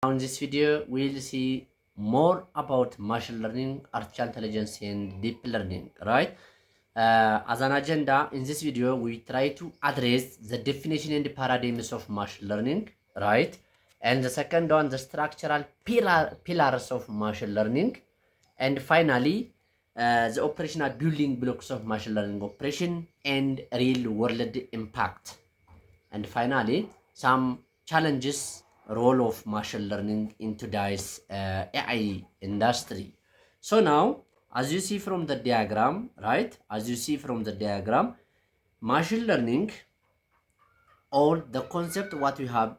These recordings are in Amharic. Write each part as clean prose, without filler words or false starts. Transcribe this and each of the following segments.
Now in this video, we'll see more about machine learning, artificial intelligence, and deep learning, right? As an agenda, in this video, we try to address the definition and the paradigms of machine learning, right? And the second one, the structural pillars of machine learning. And finally, the operational building blocks of machine learning operation and real world impact. And finally, some challenges role of machine learning in today's AI industry. So now, as you see from the diagram, right? As you see from the diagram, machine learning or the concept what we have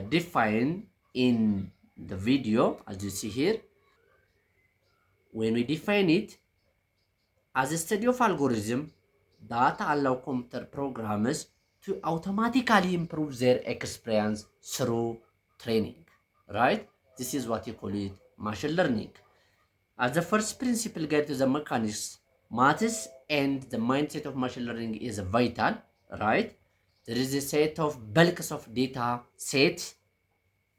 defined in the video, as you see here, when we define it as a study of algorithm that allow computer programmers to automatically improve their experience through training, right? This is what you call it machine learning. As the first principle guide to the mechanics, maths and the mindset of machine learning is vital, right? There is a set of bulks of data set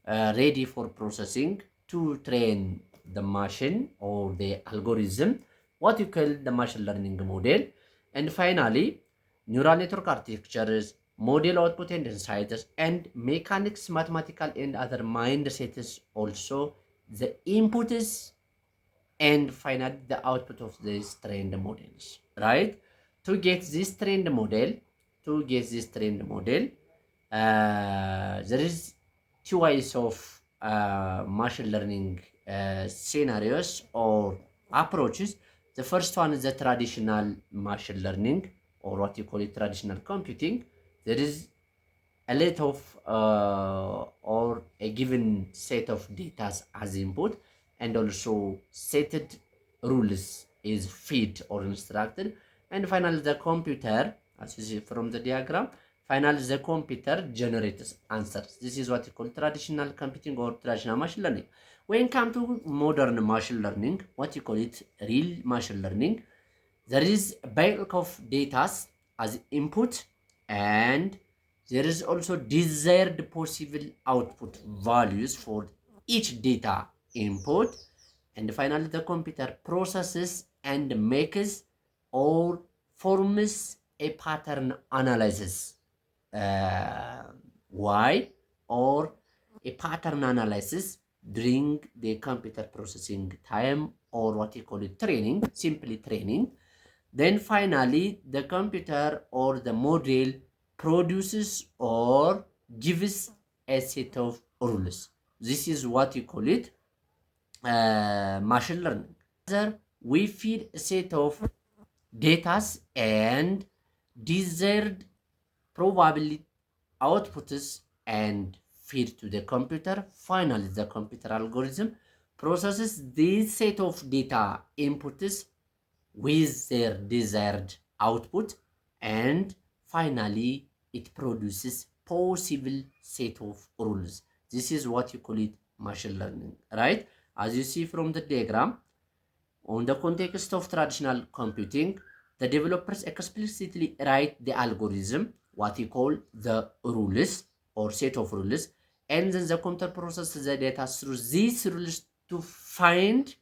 ready for processing to train the machine or the algorithm, what you call the machine learning model. And finally, neural network architectures, model output and insights, and mechanics, mathematical and other mindsets also the inputs and finally the output of these trained models, right? To get this trained model, there is two ways of machine learning scenarios or approaches. The first one is the traditional machine learning, or what you call it traditional computing. There is a lot of or a given set of data as input, and also set rules is fed or instructed. And finally, the computer, as you see from the diagram, finally the computer generates answers. This is what you call traditional computing or traditional machine learning. When it comes to modern machine learning, what you call it real machine learning, there is a bulk of data as input, and there is also desired possible output values for each data input. And finally, the computer processes and makes or forms a pattern analysis. Why? Or a pattern analysis during the computer processing time, or what you call it training, simply training. Then finally, the computer or the model produces or gives a set of rules. This is what you call it machine learning. We feed a set of data and desired probability outputs and feed to the computer. Finally, the computer algorithm processes this set of data inputs with their desired output, and finally it produces possible set of rules. This is what you call it machine learning, right? As you see from the diagram, on the context of traditional computing, the developers explicitly write the algorithm, what you call the rules or set of rules, and then the computer processes the data through these rules to find,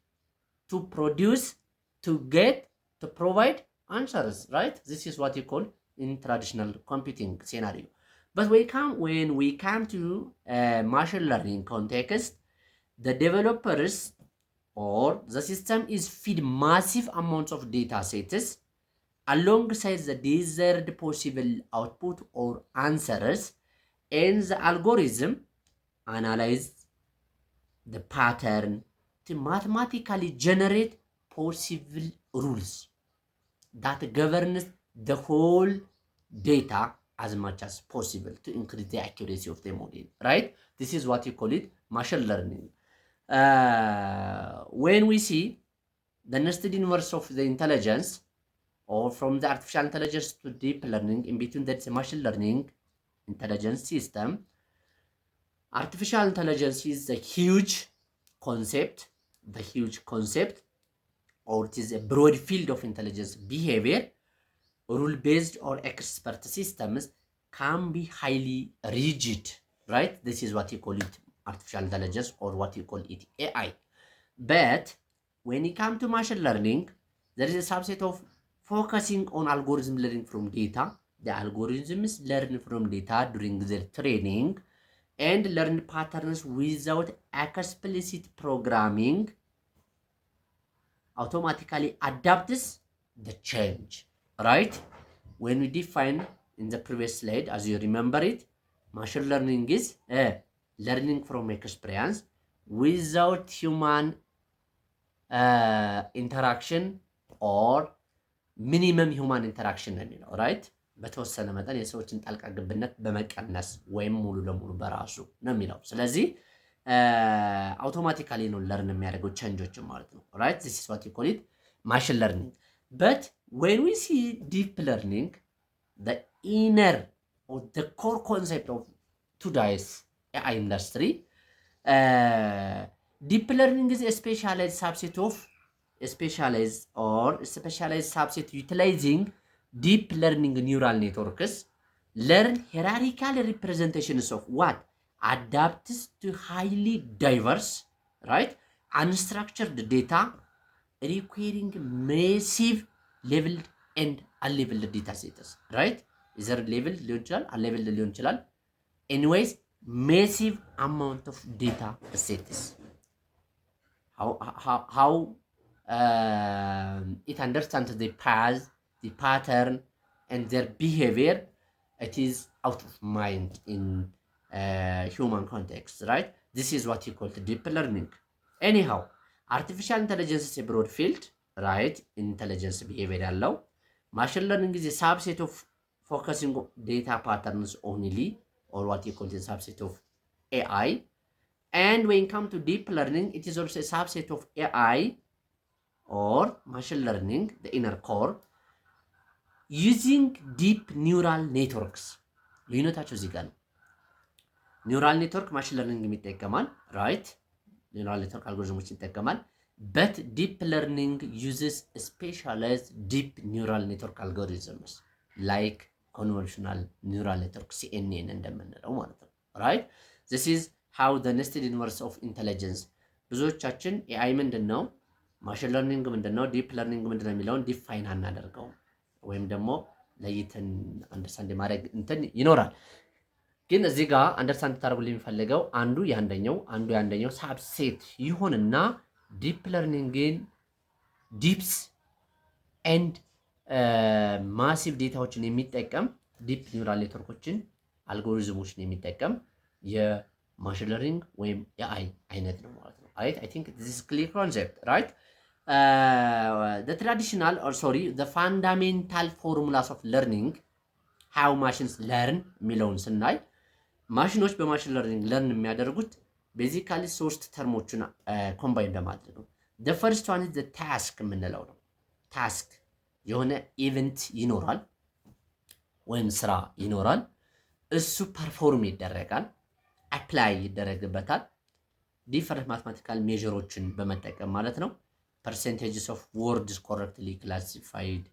to produce, to get, to provide answers, right? This is what you call in traditional computing scenario. But when we come to machine learning context, the developers or the system is feed massive amounts of data sets alongside the desired possible output or answers, and the algorithm analyze the pattern to mathematically generate possible rules that governs the whole data as much as possible to increase the accuracy of the model, right? This is what you call it machine learning. When we see the nested inverse of the intelligence, or from the artificial intelligence to deep learning, in between that's a machine learning intelligence system. Artificial intelligence is a huge concept, or it is a broad field of intelligence behavior. Rule-based or expert systems can be highly rigid, right? This is what you call it artificial intelligence, or what you call it AI. But when it comes to machine learning, there is a subset of focusing on algorithm learning from data. The algorithms learn from data during their training and learn patterns without explicit programming, automatically adapts the change, right? When we define in the previous slide, as you remember it, machine learning is learning from experience without human interaction or minimum human interaction ነው የሚለው ራይት። በተወሰነ መጠን የሰዎችን ጣልቃ ገብነት በመቀነስ ወይም ሙሉ ለሙሉ በራሱ ነው የሚለው። ስለዚህ አውቶማቲካሊ ነው ለርን የሚያደርገው ቼንጆችን ማለት ነው ራይት። this is what you call it machine learning. But when we see deep learning, the inner or the core concept of today's AI industry, deep learning is a specialized subset of specialized subset utilizing deep learning neural networks learn hierarchical representations of what adapts to highly diverse, right, unstructured data requiring massive leveled and unleveled data sets, right? Either leveled ሊሆን ይችላል unleveled ሊሆን ይችላል። anyways massive amount of data sets. How it understands the path, the pattern, and their behavior, it is out of mind in human context, right? This is what you call the deep learning. Anyhow, artificial intelligence is a broad field, right? Intelligence behavior ያለው machine learning is a subset of focusing on data patterns only, or what you call the subset of AI. And when it comes to deep learning, it is also a subset of AI or machine learning, the inner core, using deep neural networks. ልዩነታቸው እዚህ ጋር ነው። ኒውራል ኔትወርክ ማሽን ለርኒንግ የሚጠቀማል ራይት። ኒውራል ኔትወርክ አልጎሪዝሞችን ይጠቀማል። በት ዲፕ ለርኒንግ ዩዝስ ስፔሻላይዝድ ዲፕ ኒውራል ኔትወርክ አልጎሪዝምስ ላይክ ኮንቨንሽናል ኒውራል ኔትወርክ ሲኤንኤን እንደምንለው ማለት ነው ራይት። ዚስ ኢዝ ሃው ዘ ኔስትድ ዩኒቨርስ ኦፍ ኢንተለጀንስ። ብዙዎቻችን ኤአይ ምንድን ነው፣ ማሽን ለርኒንግ ምንድን ነው፣ ዲፕ ለርኒንግ ምንድን ነው የሚለውን ዲፋይን አናደርገውም ወይም ደግሞ ለይተን አንደርስታንድ ማድረግ እንትን ይኖራል። ግን እዚህ ጋር አንደርስታንድ ታደርጉልኝ የሚፈልገው አንዱ ያንደኛው ሳብሴት ይሆንና ዲፕ ለርኒንግን ዲፕስ ኤንድ ማሲቭ ዴታዎችን የሚጠቀም ዲፕ ኒውራል ኔትወርኮችን አልጎሪዝሞችን የሚጠቀም የማሽን ለርኒንግ ወይም የአይ አይነት ነው ማለት ነው። ራይት አይ ቲንክ ዚስ ኢዝ ክሊር ኮንሰፕት ራይት። the traditional or sorry the fundamental formulas of learning how machines learn የሚለውን ስናይ ማሽኖች በማሽን ለርኒንግ ለርን የሚያደርጉት ቤዚካሊ ሶስት ተርሞችን ኮምባይን በማድረግ ነው። the first one is the task የምንለው ነው። ታስክ የሆነ ኢቨንት ይኖራል ወይም ስራ ይኖራል። እሱ ፐርፎርም ይደረጋል፣ አፕላይ ይደረግበታል ዲፈረንት ማትማቲካል ሜዥሮችን በመጠቀም ማለት ነው። percentages of words correctly classified,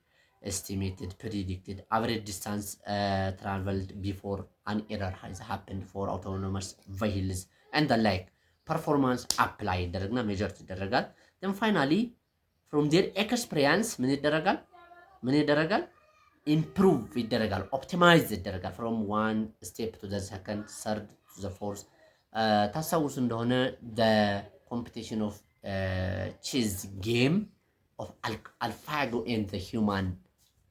estimated, predicted, average distance traveled before an error has happened for autonomous vehicles and the like. Performance apply ይደረግና measure ይደረጋል። then finally from their experience ምን ይደረጋል improve ይደረጋል፣ optimize ይደረጋል from one step to the second, third to the fourth. ታስታውሱ እንደሆነ the competition of chess game of AlphaGo and the human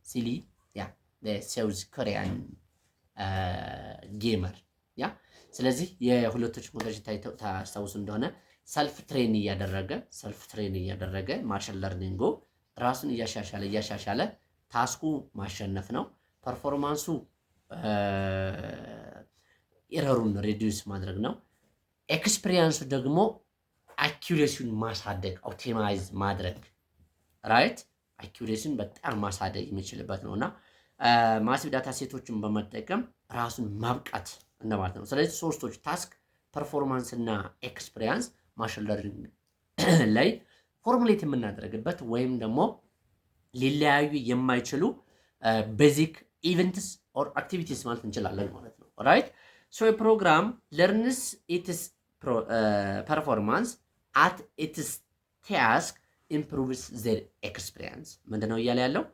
silly, yeah, the South Korean gamer, yeah. ስለዚህ የሁለቶች ሞዴል ታስታውሱ እንደሆነ ሰልፍ ትሬን እያደረገ ማሽን ለርኒንግ ራሱን እያሻሻለ ታስኩ ማሸነፍ ነው። ፐርፎርማንሱ ኤረሩን ሪዲዩስ ማድረግ ነው። ኤክስፒሪየንሱ ደግሞ አኪዩሬሲውን ማሳደግ ኦፕቲማይዝ ማድረግ ራይት። አኪዩሬሲውን በጣም ማሳደግ የሚችልበት ነውና ማሲቭ ዳታ ሴቶችን በመጠቀም ራሱን ማብቃት እንደማለት ነው። ስለዚህ ሶስቶች ታስክ፣ ፐርፎርማንስ እና ኤክስፒሪየንስ ማሽን ለርኒንግ ላይ ፎርሙሌት የምናደርግበት ወይም ደግሞ ሊለያዩ የማይችሉ ቤዚክ ኢቨንትስ ኦር አክቲቪቲስ ማለት እንችላለን ማለት ነው ራይት። ሶ ፕሮግራም ለርንስ ኢትስ performance at its task improves their experience ምንድነው እያለ ያለው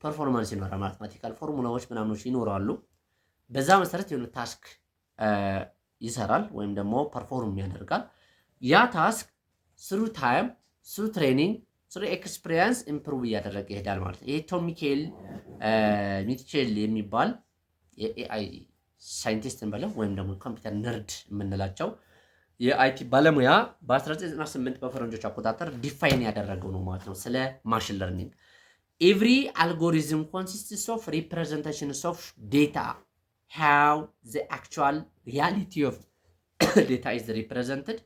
ፐርፎርማንስ ይኖራል ማቴማቲካል ፎርሙላዎች ምናምኖች ይኖራሉ በዛ መሰረት የሆነ ታስክ ይሰራል ወይም ደግሞ ፐርፎርም ያደርጋል ያ ታስክ ስሩ ታይም ስሩ ትሬኒንግ ስሩ ኤክስፒሪየንስ ኢምፕሩቭ እያደረገ ይሄዳል ማለት ነው ይሄ ቶም ሚቼል የሚባል የኤአይ ሳይንቲስት እንበለው ወይም ደግሞ ኮምፒውተር ነርድ የምንላቸው የአይቲ ባለሙያ በ1998 በፈረንጆች አቆጣጠር ዲፋይን ያደረገው ነው ማለት ነው ስለ ማሽን ለርኒንግ every algorithm consists of representations of data how the actual reality of data is represented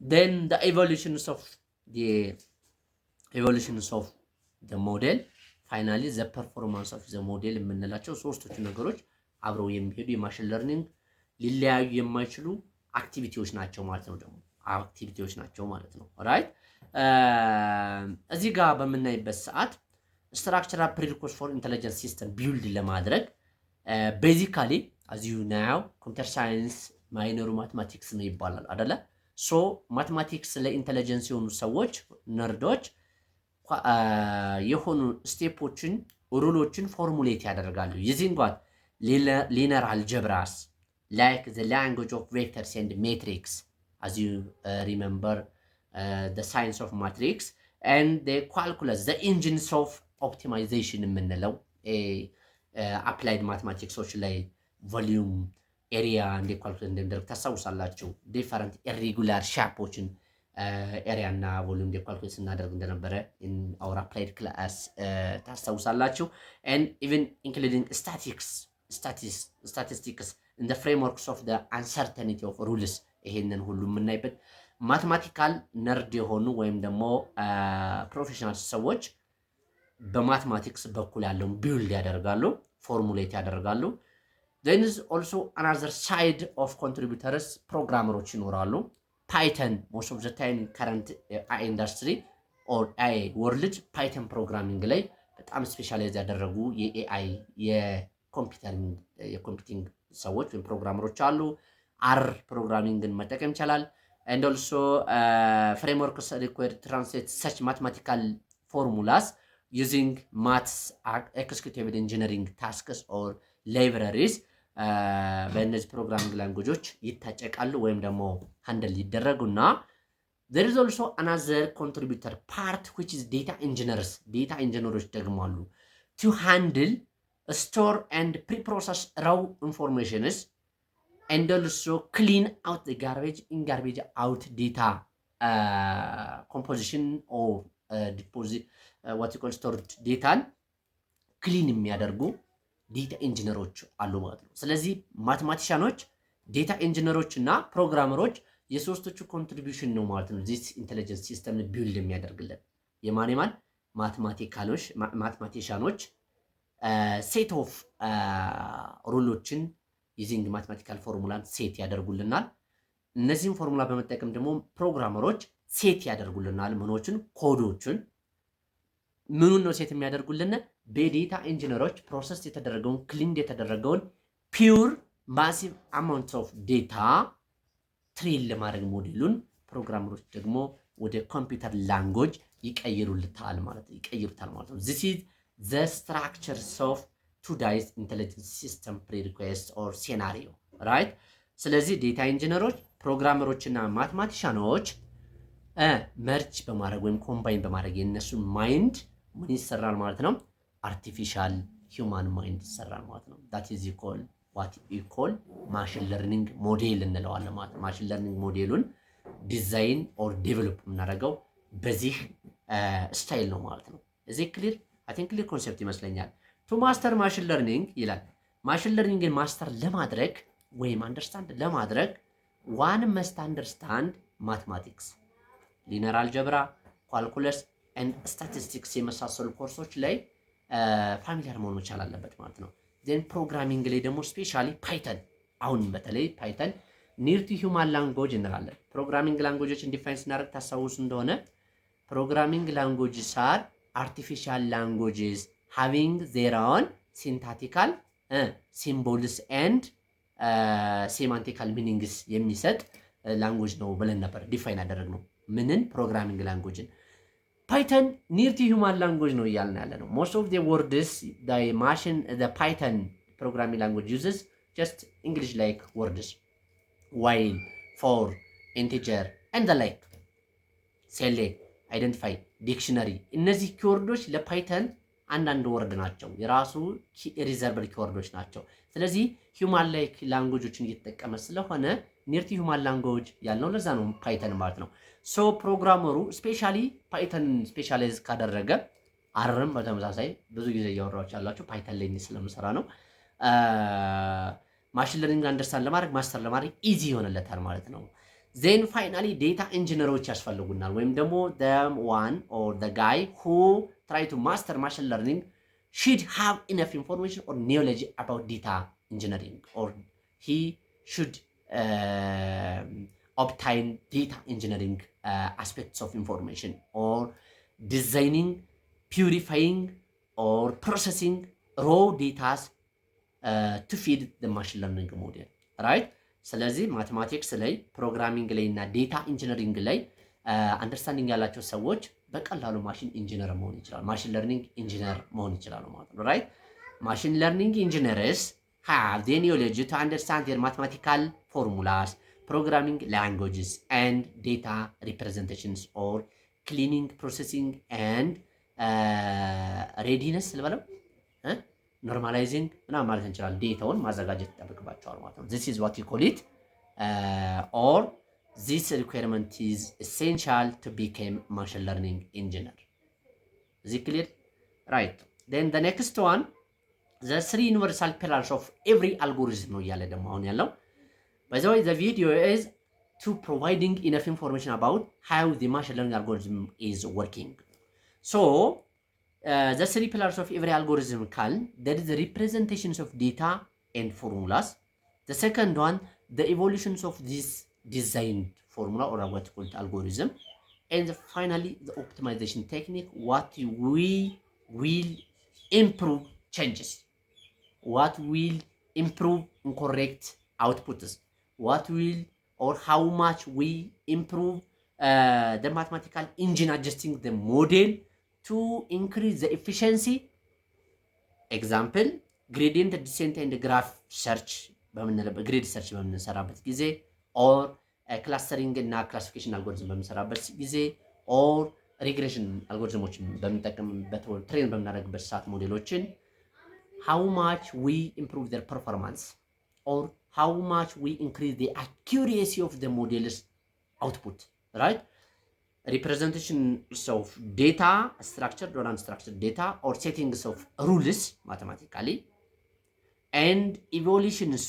then the evolutions of the model finally the performance of the model የምንላቸው ሶስቶቹ ነገሮች አብረው የሚሄዱ የማሽን ለርኒንግ ሊለያዩ የማይችሉ አክቲቪቲዎች ናቸው ማለት ነው ደግሞ አክቲቪቲዎች ናቸው ማለት ነው ራይት እዚህ ጋር በመናይበት ሰዓት ስትራክቸራል ፕሪሪኩዌስት ፎር ኢንተለጀንስ ሲስተም ቢልድ ለማድረግ ቤዚካሊ as you know ኮምፒውተር ሳይንስ ማይነሩ ማቴማቲክስ ነው ይባላል አይደለ ሶ ማቴማቲክስ ለኢንተለጀንስ የሆኑ ሰዎች ነርዶች የሆኑ ስቴፖችን ሩሎችን ፎርሙሌት ያደርጋሉ using what linear algebras like the language of vectors and matrix as you remember the science of matrix and the calculus the engines of optimization የምንለው applied mathematics ላይ volume area and calculate እንደምደረግ ታሳውሳላችሁ different irregular shapeዎችን area እና volume calculate እናደርግ እንደነበረ in our applied class ታሳውሳላችሁ and even including statistics in the frameworks of the uncertainty of rules ይሄንን ሁሉ የምናይበት ማቴማቲካል ነርድ የሆኑ ወይም ደግሞ ፕሮፌሽናል ሰዎች በማቴማቲክስ በኩል ያለውን ቢልድ ያደርጋሉ ፎርሙሌት ያደርጋሉ then is also another side of contributors ፕሮግራመሮች ይኖራሉ ፓይተን most of the time current AI industry or AI world ፓይተን ፕሮግራሚንግ ላይ በጣም ስፔሻላይዝ ያደረጉ የኤአይ የኮምፒውቲንግ ሰዎች ወይም ፕሮግራመሮች አሉ አር ፕሮግራሚንግን መጠቀም ይችላል and also frameworks require translate such mathematical formulas using maths executive engineering tasks or libraries በእነዚህ ፕሮግራሚንግ ላንጉጆች ይታጨቃሉ ወይም ደግሞ ሃንድል ይደረጉና there is also another contributor part which is data engineers ደግሞ አሉ to handle store and pre-process raw informations and also clean out the garbage out data composition or deposit what you call stored data clean የሚያደርጉ ዴታ ኢንጂነሮች አሉ ማለት ነው ስለዚህ ማቴማቲሻኖች ዴታ ኢንጂነሮች እና ፕሮግራመሮች የሶስቶቹ ኮንትሪቢዩሽን ነው ማለት ነው this intelligence system ቢልድ የሚያደርግልን የማን ማቴማቲሻኖች ሴት ኦፍ ሩሎችን using mathematical formula ሴት ያደርጉልናል እነዚህን ፎርሙላ በመጠቀም ደግሞ ፕሮግራመሮች ሴት ያደርጉልናል ምኖችን ኮዶችን ምኑን ነው ሴት የሚያደርጉልን በዴታ ኢንጂነሮች ፕሮሰስ የተደረገውን ክሊንድ የተደረገውን ፒውር ማሲቭ አማውንት ኦፍ ዴታ ትሬን ለማድረግ ሞዴሉን ፕሮግራመሮች ደግሞ ወደ ኮምፒውተር ላንጉዌጅ ይቀይሩታል ማለት ነው this is the structures of today's intelligence system prerequest or scenario right ስለዚህ ዴታ ኢንጂነሮች ፕሮግራመሮች እና ማቴማቲሻኖች መርጅ በማድረግ ወይም ኮምባይን በማድረግ የነሱን ማይንድ ምን ይሰራል ማለት ነው artificial human mind ይሰራል ማለት ነው that is what we call machine learning model እንለዋለን ማለት ነው machine learning ሞዴሉን ዲዛይን or develop እናደርገው በዚህ ስታይል ነው ማለት ነው እዚህ ክሊር I think ክሊር ኮንሰፕት ይመስለኛል to master machine learning ይላል machine learning ማስተር ለማድረግ ወይም አንደርስታንድ ለማድረግ one must understand mathematics linear algebra calculus and statistics የመሳሰሉ ኮርሶች ላይ ፋሚሊያር መሆን መቻል አለበት ማለት ነው then ፕሮግራሚንግ ላይ ደግሞ ስፔሻሊ ፓይተን አሁን በተለይ ፓይተን near to human language እንላለን ፕሮግራሚንግ ላንጉጆችን ዲፋይን ስናደርግ ታሳውሱ እንደሆነ ፕሮግራሚንግ ላንጉጆች are artificial languages having their own syntactical symbols and semantical meanings የሚሰጥ ላንጉጅ ነው ብለን ነበር ዲፋይን ያደረግነው። ምንን? ፕሮግራሚንግ ላንጉጅን። ፓይተን ኒር ቱ ሂውማን ላንጉጅ ነው እያልን ያለ ነው። ሞስት ኦፍ ዘ ወርድስ ዘ ፓይተን ፕሮግራሚንግ ላንጉጅ ዩዝስ ጀስት እንግሊሽ ላይክ ወርድስ ዋይል፣ ፎር፣ ኢንቲጀር ኤንድ ዘ ላይክ፣ ሴሌክት፣ አይደንቲፋይ፣ ዲክሽነሪ። እነዚህ ኪወርዶች ለፓይተን አንዳንድ ወርድ ናቸው፣ የራሱ ሪዘርቭድ ኪወርዶች ናቸው። ስለዚህ ሂውማን ላይክ ላንጉጆችን እየተጠቀመ ስለሆነ ኒር ቱ ሂውማን ላንጉጅ ያልነው ለዛ ነው ፓይተን ማለት ነው። ሶ ፕሮግራመሩ ስፔሻሊ ፓይተን ስፔሻላይዝ ካደረገ አርም በተመሳሳይ ብዙ ጊዜ እያወራችሁ ያላችሁ ፓይተን ላይ ስለምሰራ ነው። ማሽን ለርኒንግ አንደርስታንድ ለማድረግ ማስተር ለማድረግ ኢዚ ይሆንለታል ማለት ነው። ዜን ፋይናሊ ዴታ ኢንጂነሮች ያስፈልጉናል፣ ወይም ደግሞ ዋን ኦር ዘ ጋይ ሁ try to master machine learning should have enough information or knowledge about data engineering, or he should obtain data engineering aspects of information, or designing, purifying, or processing raw data to feed the machine learning model, right? ስለዚህ ማቴማቲክስ ላይ ፕሮግራሚንግ ላይ እና ዴታ ኢንጂነሪንግ ላይ አንደርስታንዲንግ ያላቸው ሰዎች በቀላሉ ማሽን ኢንጂነር መሆን ይችላል፣ ማሽን ለርኒንግ ኢንጂነር መሆን ይችላሉ ማለት ነው። ራይት ማሽን ለርኒንግ ኢንጂነርስ ሃቭ ዘ ኖሌጅ ቱ አንደርስታንድ ዜር ማቴማቲካል ፎርሙላስ፣ ፕሮግራሚንግ ላንጉጅስ ኤንድ ዴታ ሪፕሬዘንቴሽንስ ኦር ክሊኒንግ ፕሮሰሲንግ ኤንድ ሬዲነስ ልበለው ኖርማላይዚንግ ምናምን ማለት እንችላለን። ዴታውን ማዘጋጀት ይጠበቅባቸዋል ማለት ነው። ዚስ ኢዝ ዋት ዩ ኮል ኢት ኦር this requirement is essential to become machine learning engineer. Is it clear? Right. Then the next one, the three universal pillars of every algorithm ነው እያለ ደግሞ አሁን ያለው። By the way, the video is to providing enough information about how the machine learning algorithm is working. So, the three pillars of every algorithm call, that is the representations of data and formulas. The second one, the evolutions of this designed formula or what called algorithm, and finally the optimization technique, what we will improve changes, what will improve incorrect outputs, what will or how much we improve the mathematical engine adjusting the model to increase the efficiency. Example, gradient descent and graph search grid search በምንሰራበት ጊዜ ኦር ክላስተሪንግ እና ክላሲፊኬሽን አልጎሪዝም በምንሰራበት ጊዜ ኦር ሪግሬሽን አልጎሪዝሞችን በምንጠቀምበት ወር ትሬን በምናደርግበት ሰዓት ሞዴሎችን how much we improve their performance or how much we increase the accuracy of the model's output, right? Representations of data, structured or unstructured data, or settings of rules mathematically, and evolutions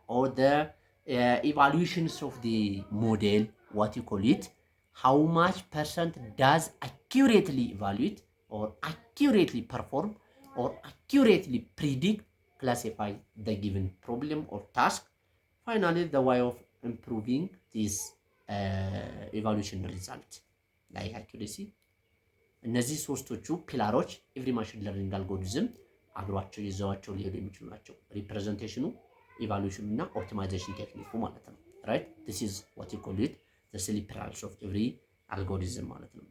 or the evaluations of the model, what you call it, how much percent does accurately evaluate or accurately perform or accurately predict, classify the given problem or task. Finally, the way of improving this evaluation result, like accuracy. እነዚህ ሶስቶቹ ፒላሮች ኤቭሪ ማሽን ለርኒንግ አልጎሪዝም አብሯቸው ይዘዋቸው ሊሄዱ የሚችሉ ናቸው። ሪፕሬዘንቴሽኑ፣ ኢቫሉዌሽኑ እና ኦፕቲማይዜሽን ቴክኒኩ ማለት ነው። ራይት ዲስ ኢዝ ዋት ዩ ኮል ኢት ዘ ስሪ ፒላርስ ኦፍ ኤቭሪ አልጎሪዝም ማለት ነው።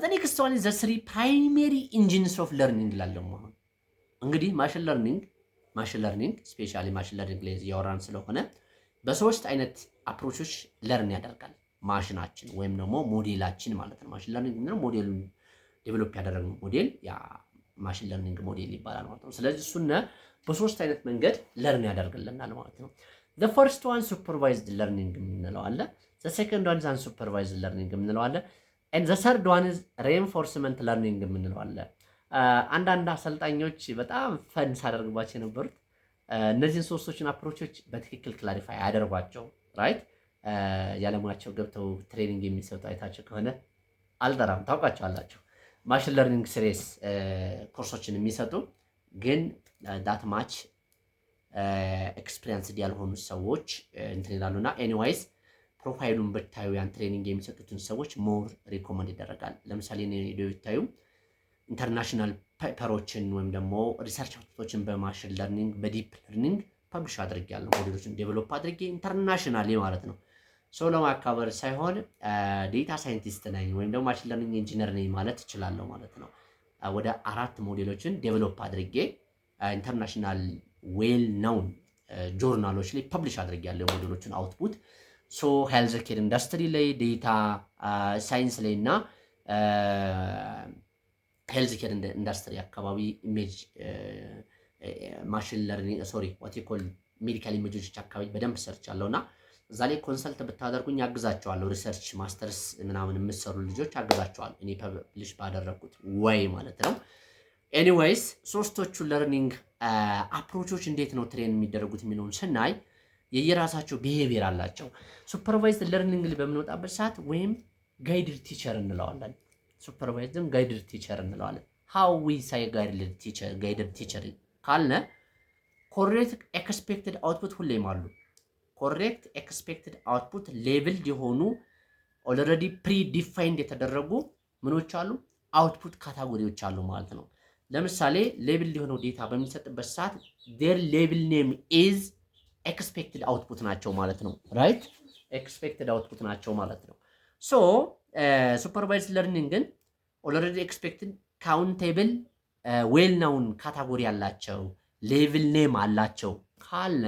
ዘ ኔክስት ዋን ኢዝ ዘ ስሪ ፕራይሜሪ ኢንጂንስ ኦፍ ለርኒንግ ላለው አሁን እንግዲህ ማሽን ለርኒንግ ስፔሻሊ ማሽን ለርኒንግ ላይ እያወራን ስለሆነ በሶስት አይነት አፕሮቾች ለርን ያደርጋል ማሽናችን ወይም ደግሞ ሞዴላችን ማለት ነው። ማሽን ለርኒንግ ነው ሞዴሉን ዴቨሎፕ ያደረግነው ሞዴል ያ ማሽን ለርኒንግ ሞዴል ይባላል ማለት ነው። ስለዚህ እሱን በሶስት አይነት መንገድ ለርን ያደርግልናል ማለት ነው። the first one supervised learning የምንለው አለ። the second one is unsupervised learning የምንለው አለ። and the third one is reinforcement learning የምንለው አለ። አንዳንድ አሰልጣኞች በጣም ፈን ሳደርግባቸው የነበሩት እነዚህን ሶስቶችን አፕሮቾች በትክክል ክላሪፋይ ያደርጓቸው ራይት ያለሙያቸው ገብተው ትሬኒንግ የሚሰጡ አይታቸው ከሆነ አልጠራም ታውቃቸዋላችሁ። ማሽን ለርኒንግ ሲሪየስ ኮርሶችን የሚሰጡ ግን ዳት ማች ኤክስፒሪየንስድ ያልሆኑ ሰዎች እንትን ይላሉና ኤኒዌይስ ፕሮፋይሉን ብታዩ ያን ትሬኒንግ የሚሰጡትን ሰዎች ሞር ሪኮመንድ ይደረጋል። ለምሳሌ እኔ ቪዲዮ ብታዩ ኢንተርናሽናል ፔፐሮችን ወይም ደግሞ ሪሰርች አውትፑቶችን በማሽን ለርኒንግ በዲፕ ለርኒንግ ፐብሊሽ አድርጌያለሁ። ሞዴሎችን ዴቨሎፕ አድርጌ ኢንተርናሽናሊ ማለት ነው። ሰው ለማካበር ሳይሆን ዴታ ሳይንቲስት ነኝ ወይም ደግሞ ማሽን ለርኒንግ ኢንጂነር ነኝ ማለት እችላለሁ ማለት ነው። ወደ 4 ሞዴሎችን ዴቨሎፕ አድርጌ ኢንተርናሽናል ዌል ናውን ጆርናሎች ላይ ፐብሊሽ አድርጌያለሁ የሞዴሎችን አውትፑት። ሶ ሄልዝ ኬር ኢንዱስትሪ ላይ ዴታ ሳይንስ ላይ እና ሄልዝ ኬር ኢንዱስትሪ አካባቢ ኢሜጅ ማሽን ለርኒንግ ዋት ዩ ኮል ሜዲካል ኢሜጆች አካባቢ በደንብ ሰርች አለውና እዛ ላይ ኮንሰልት ብታደርጉኝ አግዛቸዋለሁ። ሪሰርች ማስተርስ ምናምን የምትሰሩ ልጆች አግዛቸዋለሁ እኔ ፐብሊሽ ባደረኩት ወይ ማለት ነው። ኤኒዌይስ ሶስቶቹ ለርኒንግ አፕሮቾች እንዴት ነው ትሬን የሚደረጉት የሚለውን ስናይ የየራሳቸው ቢሄቪየር አላቸው። ሱፐርቫይዝድ ለርኒንግ ላይ በምንወጣበት ሰዓት ወይም ጋይድድ ቲቸር እንለዋለን። ሱፐርቫይዝድም ጋይድድ ቲቸር እንለዋለን። ሃው ዊ ሳይ ጋይድድ ቲቸር ካልነ ኮሬክት ኤክስፔክትድ አውትፑት ሁሌም አሉ። ኮሬክት ኤክስፔክትድ አውትፑት ሌቭልድ የሆኑ ኦልሬዲ ፕሪ ዲፋይንድ የተደረጉ ምኖች አሉ፣ አውትፑት ካታጎሪዎች አሉ ማለት ነው። ለምሳሌ ሌቭልድ የሆነው ዴታ በሚሰጥበት ሰዓት ዴር ሌቭል ኔም ኢዝ ኤክስፔክትድ አውትፑት ናቸው ማለት ነው። ራይት ኤክስፔክትድ አውትፑት ናቸው ማለት ነው። ሶ ሱፐርቫይዝድ ለርኒንግን ኦልሬዲ ኤክስፔክትድ ካውንቴብል ዌል ናውን ካታጎሪ አላቸው፣ ሌቭል ኔም አላቸው ካለ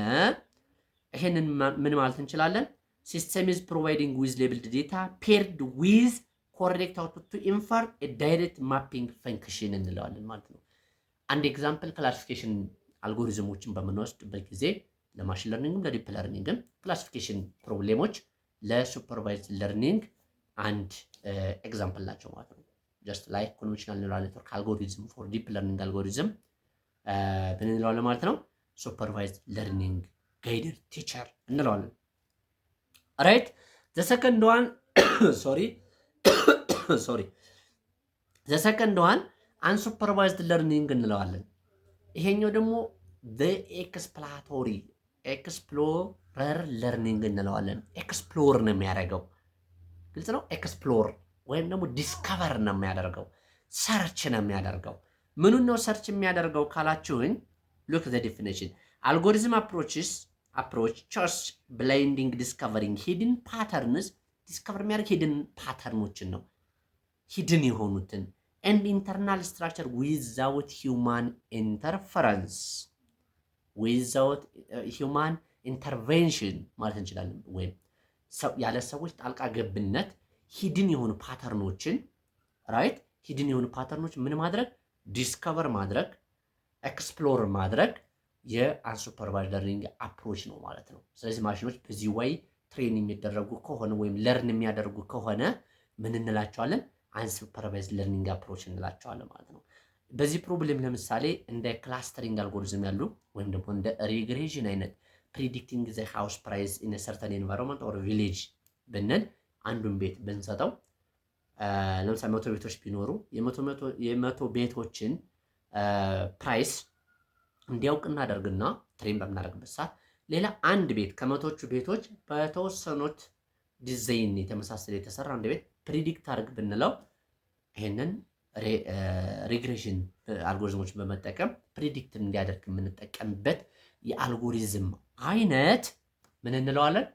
ይሄንን ምን ማለት እንችላለን? ሲስተም ኢዝ ፕሮቫይዲንግ ዊዝ ሌብልድ ዴታ ፔርድ ዊዝ ኮሬክት አውትፑት ቱ ኢንፈር ዳይሬክት ማፒንግ ፈንክሽን እንለዋለን ማለት ነው። አንድ ኤግዛምፕል ክላሲፊኬሽን አልጎሪዝሞችን በምንወስድበት ጊዜ ለማሽን ለርኒንግም ለዲፕ ለርኒንግም ክላሲፊኬሽን ፕሮብሌሞች ለሱፐርቫይዝድ ለርኒንግ አንድ ኤግዛምፕል ናቸው ማለት ነው። ጀስት ላይክ ኮንቬንሽናል ኒውራል ኔትወርክ አልጎሪዝም ፎር ዲፕ ለርኒንግ አልጎሪዝም ምን እንለዋለን ማለት ነው? ሱፐርቫይዝድ ለርኒንግ ጋይድድ ቲቸር እንለዋለን። ራይት ዘ ሰከንድ ዋን ዘ ሰከንድ ዋን አንሱፐርቫይዝድ ለርኒንግ እንለዋለን። ይሄኛው ደግሞ ኤክስፕሎረር ለርኒንግ እንለዋለን። ኤክስፕሎር ነው የሚያደርገው። ግልጽ ነው። ኤክስፕሎር ወይም ደግሞ ዲስከቨር ነው የሚያደርገው፣ ሰርች ነው የሚያደርገው። ምኑን ነው ሰርች የሚያደርገው ካላችሁኝ፣ ሉክ ዘ ዴፊኒሽን አልጎሪዝም አፕሮች ቸርች ብላይንዲንግ ዲስከቨሪንግ ሂድን ፓተርንስ። ዲስከቨር የሚያደርግ ሂድን ፓተርኖችን ነው፣ ሂድን የሆኑትን ኤንድ ኢንተርናል ስትራክቸር ዊዛውት ሂውማን ኢንተርፈረንስ፣ ዊዛውት ሂውማን ኢንተርቬንሽን ማለት እንችላለን። ወይም ያለ ሰዎች ጣልቃ ገብነት ሂድን የሆኑ ፓተርኖችን ራይት፣ ሂድን የሆኑ ፓተርኖችን ምን ማድረግ? ዲስከቨር ማድረግ፣ ኤክስፕሎር ማድረግ የአንሱፐርቫይዝድ ለርኒንግ አፕሮች ነው ማለት ነው። ስለዚህ ማሽኖች በዚህ ወይ ትሬን የሚደረጉ ከሆነ ወይም ለርን የሚያደርጉ ከሆነ ምን እንላቸዋለን? አንሱፐርቫይዝድ ለርኒንግ አፕሮች እንላቸዋለን ማለት ነው። በዚህ ፕሮብሌም ለምሳሌ እንደ ክላስተሪንግ አልጎሪዝም ያሉ ወይም ደግሞ እንደ ሪግሬሽን አይነት ፕሪዲክቲንግ ዘ ሃውስ ፕራይስ ኢን ሰርተን ኤንቫይሮንመንት ኦር ቪሌጅ ብንል አንዱን ቤት ብንሰጠው ለምሳሌ 100 ቤቶች ቢኖሩ የመቶ ቤቶችን ፕራይስ እንዲያውቅ እናደርግና ትሬን በምናደርግበት ሰዓት ሌላ አንድ ቤት ከመቶቹ ቤቶች በተወሰኑት ዲዛይን የተመሳሰለ የተሰራ አንድ ቤት ፕሪዲክት አድርግ ብንለው ይሄንን ሪግሬሽን አልጎሪዝሞችን በመጠቀም ፕሪዲክት እንዲያደርግ የምንጠቀምበት የአልጎሪዝም አይነት ምን እንለዋለን?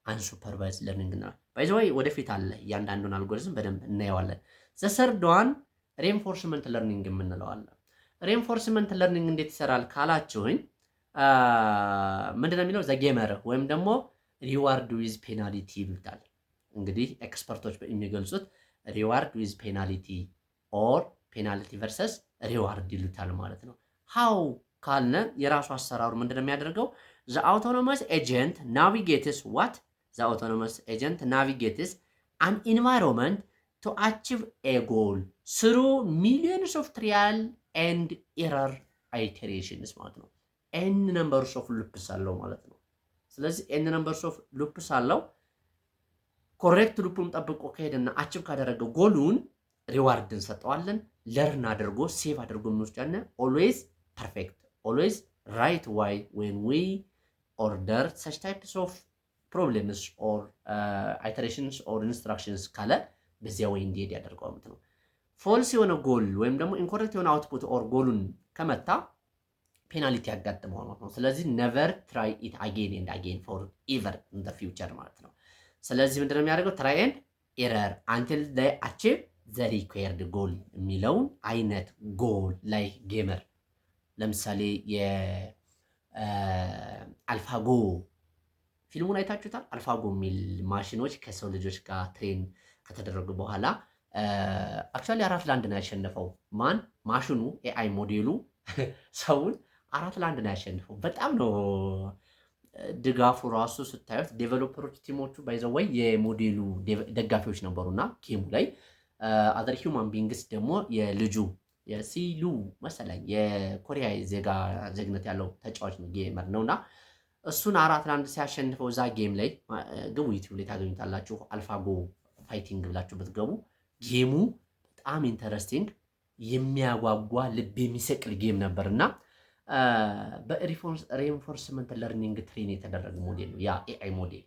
አንሱፐርቫይዝድ ለርኒንግ ነው። ባይ ዘ ወይ ወደፊት አለ እያንዳንዱን አልጎሪዝም በደንብ እናየዋለን። ዘ ሰርድ ዋን ሬንፎርስመንት ለርኒንግ የምንለዋለን። ሬንፎርስመንት ለርኒንግ እንዴት ይሰራል ካላችሁኝ ምንድነው የሚለው? ዘጌመር ወይም ደግሞ ሪዋርድ ዊዝ ፔናሊቲ ይሉታል። እንግዲህ ኤክስፐርቶች የሚገልጹት ሪዋርድ ዊዝ ፔናሊቲ ኦር ፔናልቲ ቨርሰስ ሪዋርድ ይሉታል ማለት ነው። ሃው ካልነ የራሱ አሰራሩ ምንድነው የሚያደርገው? ዘ አውቶኖመስ ኤጀንት ናቪጌትስ ዋት ዘ አውቶኖመስ ኤጀንት ናቪጌትስ አን ኢንቫይሮንመንት ቱ አቺቭ ኤ ጎል ስሩ ሚሊዮንስ ኦፍ ትሪያል ኤንድ ኤረር አይተሬሽንስ ማለት ነው። ኤን ነምበርስ ኦፍ ሉፕስ አለው ማለት ነው። ስለዚህ ኤን ነምበርስ ኦፍ ሉፕስ አለው። ኮሬክት ሉፑን ጠብቆ ከሄደና አቺቭ ካደረገ ጎሉን ሪዋርድ እንሰጠዋለን። ለርን አድርጎ ሴቭ አድርጎ እንወስዳለን። ኦልዌይዝ ፐርፌክት ኦልዌይዝ ራይት ዋይ ዌን ዊ ኦርደር ሰች ታይፕስ ኦፍ ፕሮብሌምስ ኦር አይተሬሽንስ ኦር ኢንስትራክሽንስ ካለ በዚያ ወይ እንዲሄድ ያደርገዋል ማለት ነው። ፎልስ የሆነ ጎል ወይም ደግሞ ኢንኮሬክት የሆነ አውትፑት ኦር ጎሉን ከመታ ፔናልቲ ያጋጥመዋል ማለት ነው። ስለዚህ never try it again and again for ever in the future ማለት ነው። ስለዚህ ምንድነው የሚያደርገው? try and error until they achieve the required goal የሚለውን አይነት ጎል ላይ ጌመር ለምሳሌ የአልፋጎ ፊልሙን አይታችሁታል? አልፋጎ የሚል ማሽኖች ከሰው ልጆች ጋር ትሬን ከተደረጉ በኋላ አክቹዋሊ 4-1 ነው ያሸነፈው። ማን? ማሽኑ ኤአይ ሞዴሉ ሰውን 4-1 ነው ያሸነፈው። በጣም ነው ድጋፉ ራሱ ስታዩት። ዴቨሎፐሮች ቲሞቹ ባይዘው ወይ የሞዴሉ ደጋፊዎች ነበሩና ጌሙ ላይ አዘር ሂውማን ቢንግስ ደግሞ የልጁ የሲሉ መሰለኝ የኮሪያ ዜግነት ያለው ተጫዋች ነው ጌመር ነውና እሱን 4-1 ሲያሸንፈው እዛ ጌም ላይ ግቡ፣ ዩቲዩብ ላይ ታገኙታላችሁ። አልፋጎ ፋይቲንግ ብላችሁ ብትገቡ ጌሙ በጣም ኢንተረስቲንግ የሚያጓጓ ልብ የሚሰቅል ጌም ነበርና በሪኢንፎርስመንት ለርኒንግ ትሬን የተደረገ ሞዴል ነው ያ ኤአይ ሞዴል።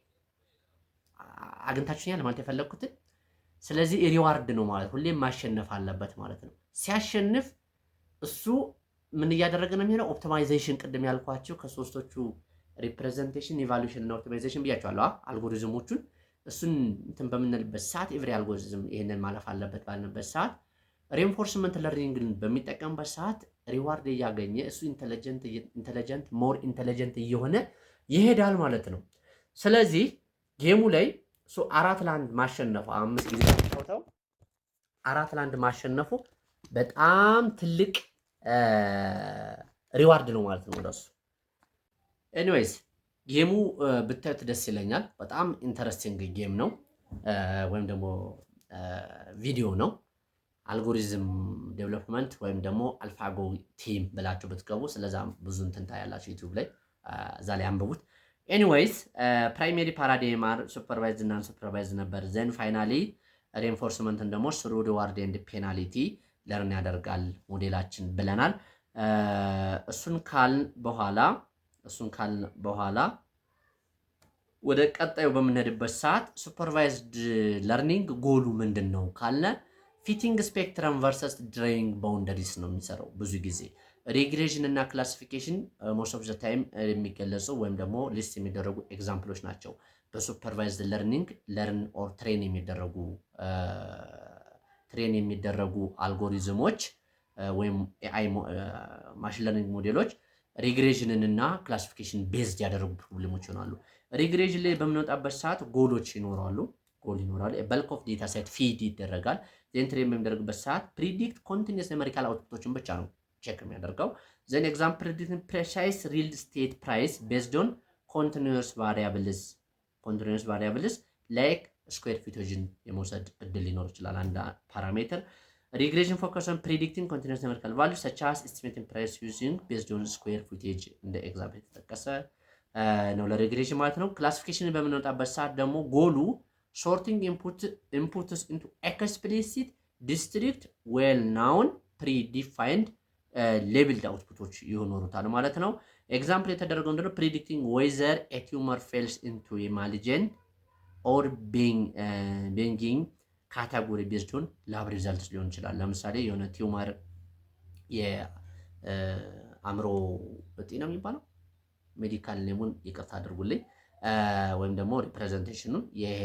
አግኝታችሁኛል ማለት የፈለግኩትን። ስለዚህ ሪዋርድ ነው ማለት ሁሌም ማሸነፍ አለበት ማለት ነው። ሲያሸንፍ እሱ ምን እያደረገ ነው የሚሆነው? ኦፕቲማይዜሽን ቅድም ያልኳቸው ከሶስቶቹ ሪፕሬዘንቴሽን፣ ኢቫሉዌሽን እና ኦፕቲማይዜሽን ብያቸዋለሁ አልጎሪዝሞቹን። እሱን እንትን በምንልበት ሰዓት ኤቭሪ አልጎሪዝም ይሄንን ማለፍ አለበት ባልንበት ሰዓት ሪኢንፎርስመንት ለርኒንግን በሚጠቀምበት ሰዓት ሪዋርድ እያገኘ እሱ ኢንተለጀንት ሞር ኢንተለጀንት እየሆነ ይሄዳል ማለት ነው። ስለዚህ ጌሙ ላይ 4-1 ማሸነፉ 5 ጊዜ ተጫውተው 4-1 ማሸነፉ በጣም ትልቅ ሪዋርድ ነው ማለት ነው ለሱ። ኤኒዌይስ ጌሙ ብታዩት ደስ ይለኛል። በጣም ኢንተረስቲንግ ጌም ነው ወይም ደግሞ ቪዲዮ ነው። አልጎሪዝም ዴቨሎፕመንት ወይም ደግሞ አልፋጎ ቲም ብላችሁ ብትገቡ ስለዛ ብዙ እንትን ታያላችሁ ዩቲዩብ ላይ፣ እዛ ላይ አንብቡት። ኤኒዌይስ ፕራይሜሪ ፓራዳይም ሱፐርቫይዝድ እና አንሱፐርቫይዝድ ነበር። ዘን ፋይናሊ ሬንፎርስመንትን ደግሞ ስሩ ሪዋርድ ኤንድ ፔናልቲ ለርን ያደርጋል ሞዴላችን ብለናል። እሱን ካልን በኋላ ወደ ቀጣዩ በምንሄድበት ሰዓት ሱፐርቫይዝድ ለርኒንግ ጎሉ ምንድን ነው ካለ ፊቲንግ ስፔክትረም ቨርሰስ ድሬይንግ ባውንደሪስ ነው የሚሰራው። ብዙ ጊዜ ሪግሬሽን እና ክላሲፊኬሽን ሞስት ኦፍ ዘ ታይም የሚገለጹ ወይም ደግሞ ሊስት የሚደረጉ ኤግዛምፕሎች ናቸው። በሱፐርቫይዝድ ለርኒንግ ለርን ኦር ትሬን የሚደረጉ አልጎሪዝሞች ወይም ኤአይ ማሽን ለርኒንግ ሞዴሎች ሪግሬሽንን እና ክላሲፊኬሽን ቤዝድ ያደረጉ ፕሮብሌሞች ይሆናሉ። ሪግሬሽን ላይ በምንወጣበት ሰዓት ጎል ይኖራሉ። በልክ ኦፍ ዴታ ሴት ፊድ ይደረጋል። ዜን ትሬን በሚደረግበት ሰዓት ፕሪዲክት ኮንቲኒየስ ኒውሜሪካል አውትፑቶችን ብቻ ነው ቼክ የሚያደርገው። ዘን ኤግዛምፕል ፕሪዲክት ፕሬሳይዝ ሪል ስቴት ፕራይስ ቤዝድ ኦን ኮንቲኒየስ ቫሪያብልስ ላይክ ስኩዌር ፊቶችን የመውሰድ እድል ሊኖር ይችላል አንድ ፓራሜትር። ሪግሬሽን ፎከስ ኦን ፕሪዲክቲንግ ኮንቲኒየስ ኒውሜሪካል ቫልዩ ሰች አስ ኤስቲሜቲንግ ፕራይስ ዩዚንግ ቤዝድ ኦን ስኩዌር ፊቴጅ እንደ ኤግዛምፕል የተጠቀሰ ነው ለሪግሬሽን ማለት ነው። ክላሲፊኬሽንን በምንወጣበት ሰዓት ደግሞ ጎሉ ሶርቲንግ ኢንፑትስ ኢንቱ ኤክስፕሊሲት ዲስትሪክት ዌል ናውን ፕሪዲፋይንድ ሌብልድ አውትፑቶች ይኖሩታል ማለት ነው። ኤግዛምፕል የተደረገው ምንድነው? ፕሪዲክቲንግ ዌዘር ኤ ቲዩመር ፌልስ ኢንቱ ማሊጀንት ኦር ቤንጊንግ ካታጎሪ ቤዝድ ኦን ላብ ሪዛልትስ ሊሆን ይችላል። ለምሳሌ የሆነ ቲዩመር የአእምሮ እጢ ነው የሚባለው ሜዲካል ኔሙን ይቅርታ አድርጉልኝ፣ ወይም ደግሞ ሪፕሬዘንቴሽኑን ይሄ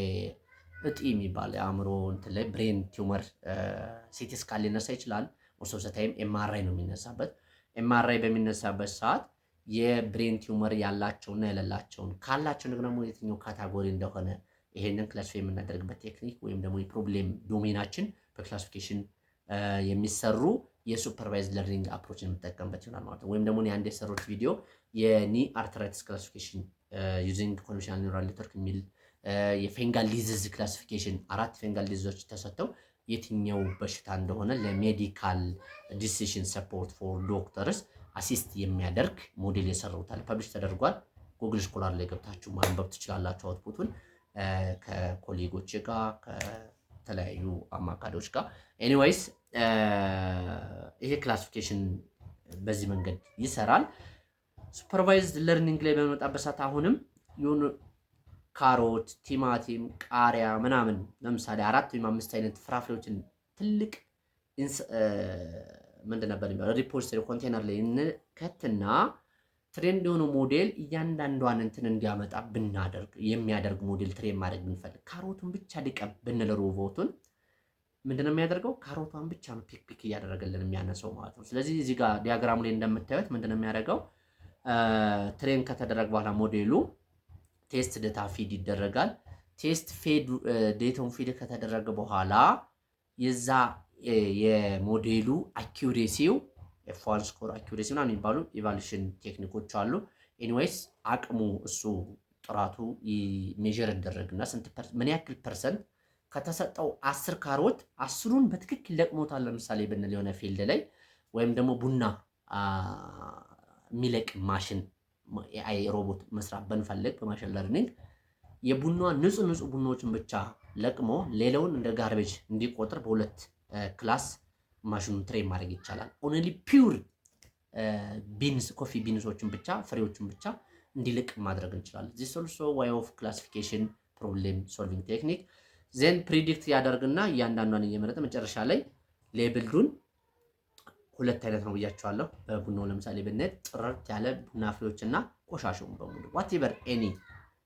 እጢ የሚባል የአእምሮ እንትን ላይ ብሬን ቲዩመር ሲቲ ስካን ሊነሳ ይችላል። ሞስት ኦፍ ዘ ታይም ኤምአርአይ ነው የሚነሳበት። ኤምአርአይ በሚነሳበት ሰዓት የብሬን ቲዩመር ያላቸውና የሌላቸውን ካላቸው ደግሞ የትኛው ካታጎሪ እንደሆነ ይሄንን ክላሲፋይ የምናደርግበት ቴክኒክ ወይም ደግሞ የፕሮብሌም ዶሜናችን በክላሲፊኬሽን የሚሰሩ የሱፐርቫይዝድ ለርኒንግ አፕሮችን የምጠቀምበት ይሆናል ማለት ነው። ወይም ደግሞ አንድ የሰሩት ቪዲዮ የኒ አርትራይትስ ክላሲፊኬሽን ዩዚንግ ኮንቬንሽናል ኒውራል ኔትወርክ የሚል የፌንጋል ዲዚዝ ክላሲፊኬሽን 4 ፌንጋል ዲዚዞች ተሰጥተው የትኛው በሽታ እንደሆነ ለሜዲካል ዲሲሽን ሰፖርት ፎር ዶክተርስ አሲስት የሚያደርግ ሞዴል የሰሩታል። ፐብሊሽ ተደርጓል። ጉግል ስኮላር ላይ ገብታችሁ ማንበብ ትችላላችሁ። አውትፑቱን ከኮሊጎች ጋር ከተለያዩ አማካሪዎች ጋር ኤኒዌይስ ይሄ ክላሲፊኬሽን በዚህ መንገድ ይሰራል። ሱፐርቫይዝድ ለርኒንግ ላይ በመጣበት ሰዓት አሁንም የሆኑ ካሮት፣ ቲማቲም፣ ቃሪያ ምናምን ለምሳሌ 4 ወይም 5 አይነት ፍራፍሬዎችን ትልቅ ምንድን ነበር የሚባለው ሪፖዚቶሪ ኮንቴነር ላይ እንከትና ትሬንድ የሆነ ሞዴል እያንዳንዷን እንትን እንዲያመጣ ብናደርግ የሚያደርግ ሞዴል ትሬን ማድረግ ብንፈልግ ካሮቱን ብቻ ሊቀብ ብንል ሮቦቱን ምንድነው የሚያደርገው? ካሮቷን ብቻ ነው ፒክ ፒክ እያደረገልን የሚያነሳው ማለት ነው። ስለዚህ እዚህ ጋር ዲያግራሙ ላይ እንደምታዩት ምንድነው የሚያደርገው? ትሬን ከተደረገ በኋላ ሞዴሉ ቴስት ዴታ ፊድ ይደረጋል። ቴስት ዴታውን ፊድ ከተደረገ በኋላ የዛ የሞዴሉ አኪዩሬሲው F1 ስኮር አኪዩሬሲ ምናምን የሚባሉ ኢቫሉዌሽን ቴክኒኮች አሉ። ኤኒዌይስ አቅሙ እሱ ጥራቱ ሜዥር ይደረግና ምን ያክል ፐርሰንት ከተሰጠው 10 ካሮት 10ን በትክክል ለቅሞታል ለምሳሌ ብንል የሆነ ፊልድ ላይ ወይም ደግሞ ቡና የሚለቅ ማሽን AI ሮቦት መስራት ብንፈልግ በማሽን ለርኒንግ የቡና ንጹህ ቡናዎችን ብቻ ለቅሞ ሌላውን እንደ ጋርቤጅ እንዲቆጥር በሁለት ክላስ ማሽኑን ትሬን ማድረግ ይቻላል። ኦንሊ ፒውር ቢንስ ኮፊ ቢንሶችን ብቻ ፍሬዎችን ብቻ እንዲልቅ ማድረግ እንችላለን። this also way of classification problem solving technique then predict ያደርግና እያንዳንዷን እየመረጠ መጨረሻ ላይ ሌብልዱን ሁለት አይነት ነው ብያቸዋለሁ። በቡናው ለምሳሌ ብንሄድ ጥርት ያለ ቡና ፍሬዎችና ቆሻሻውን በሙሉ whatever any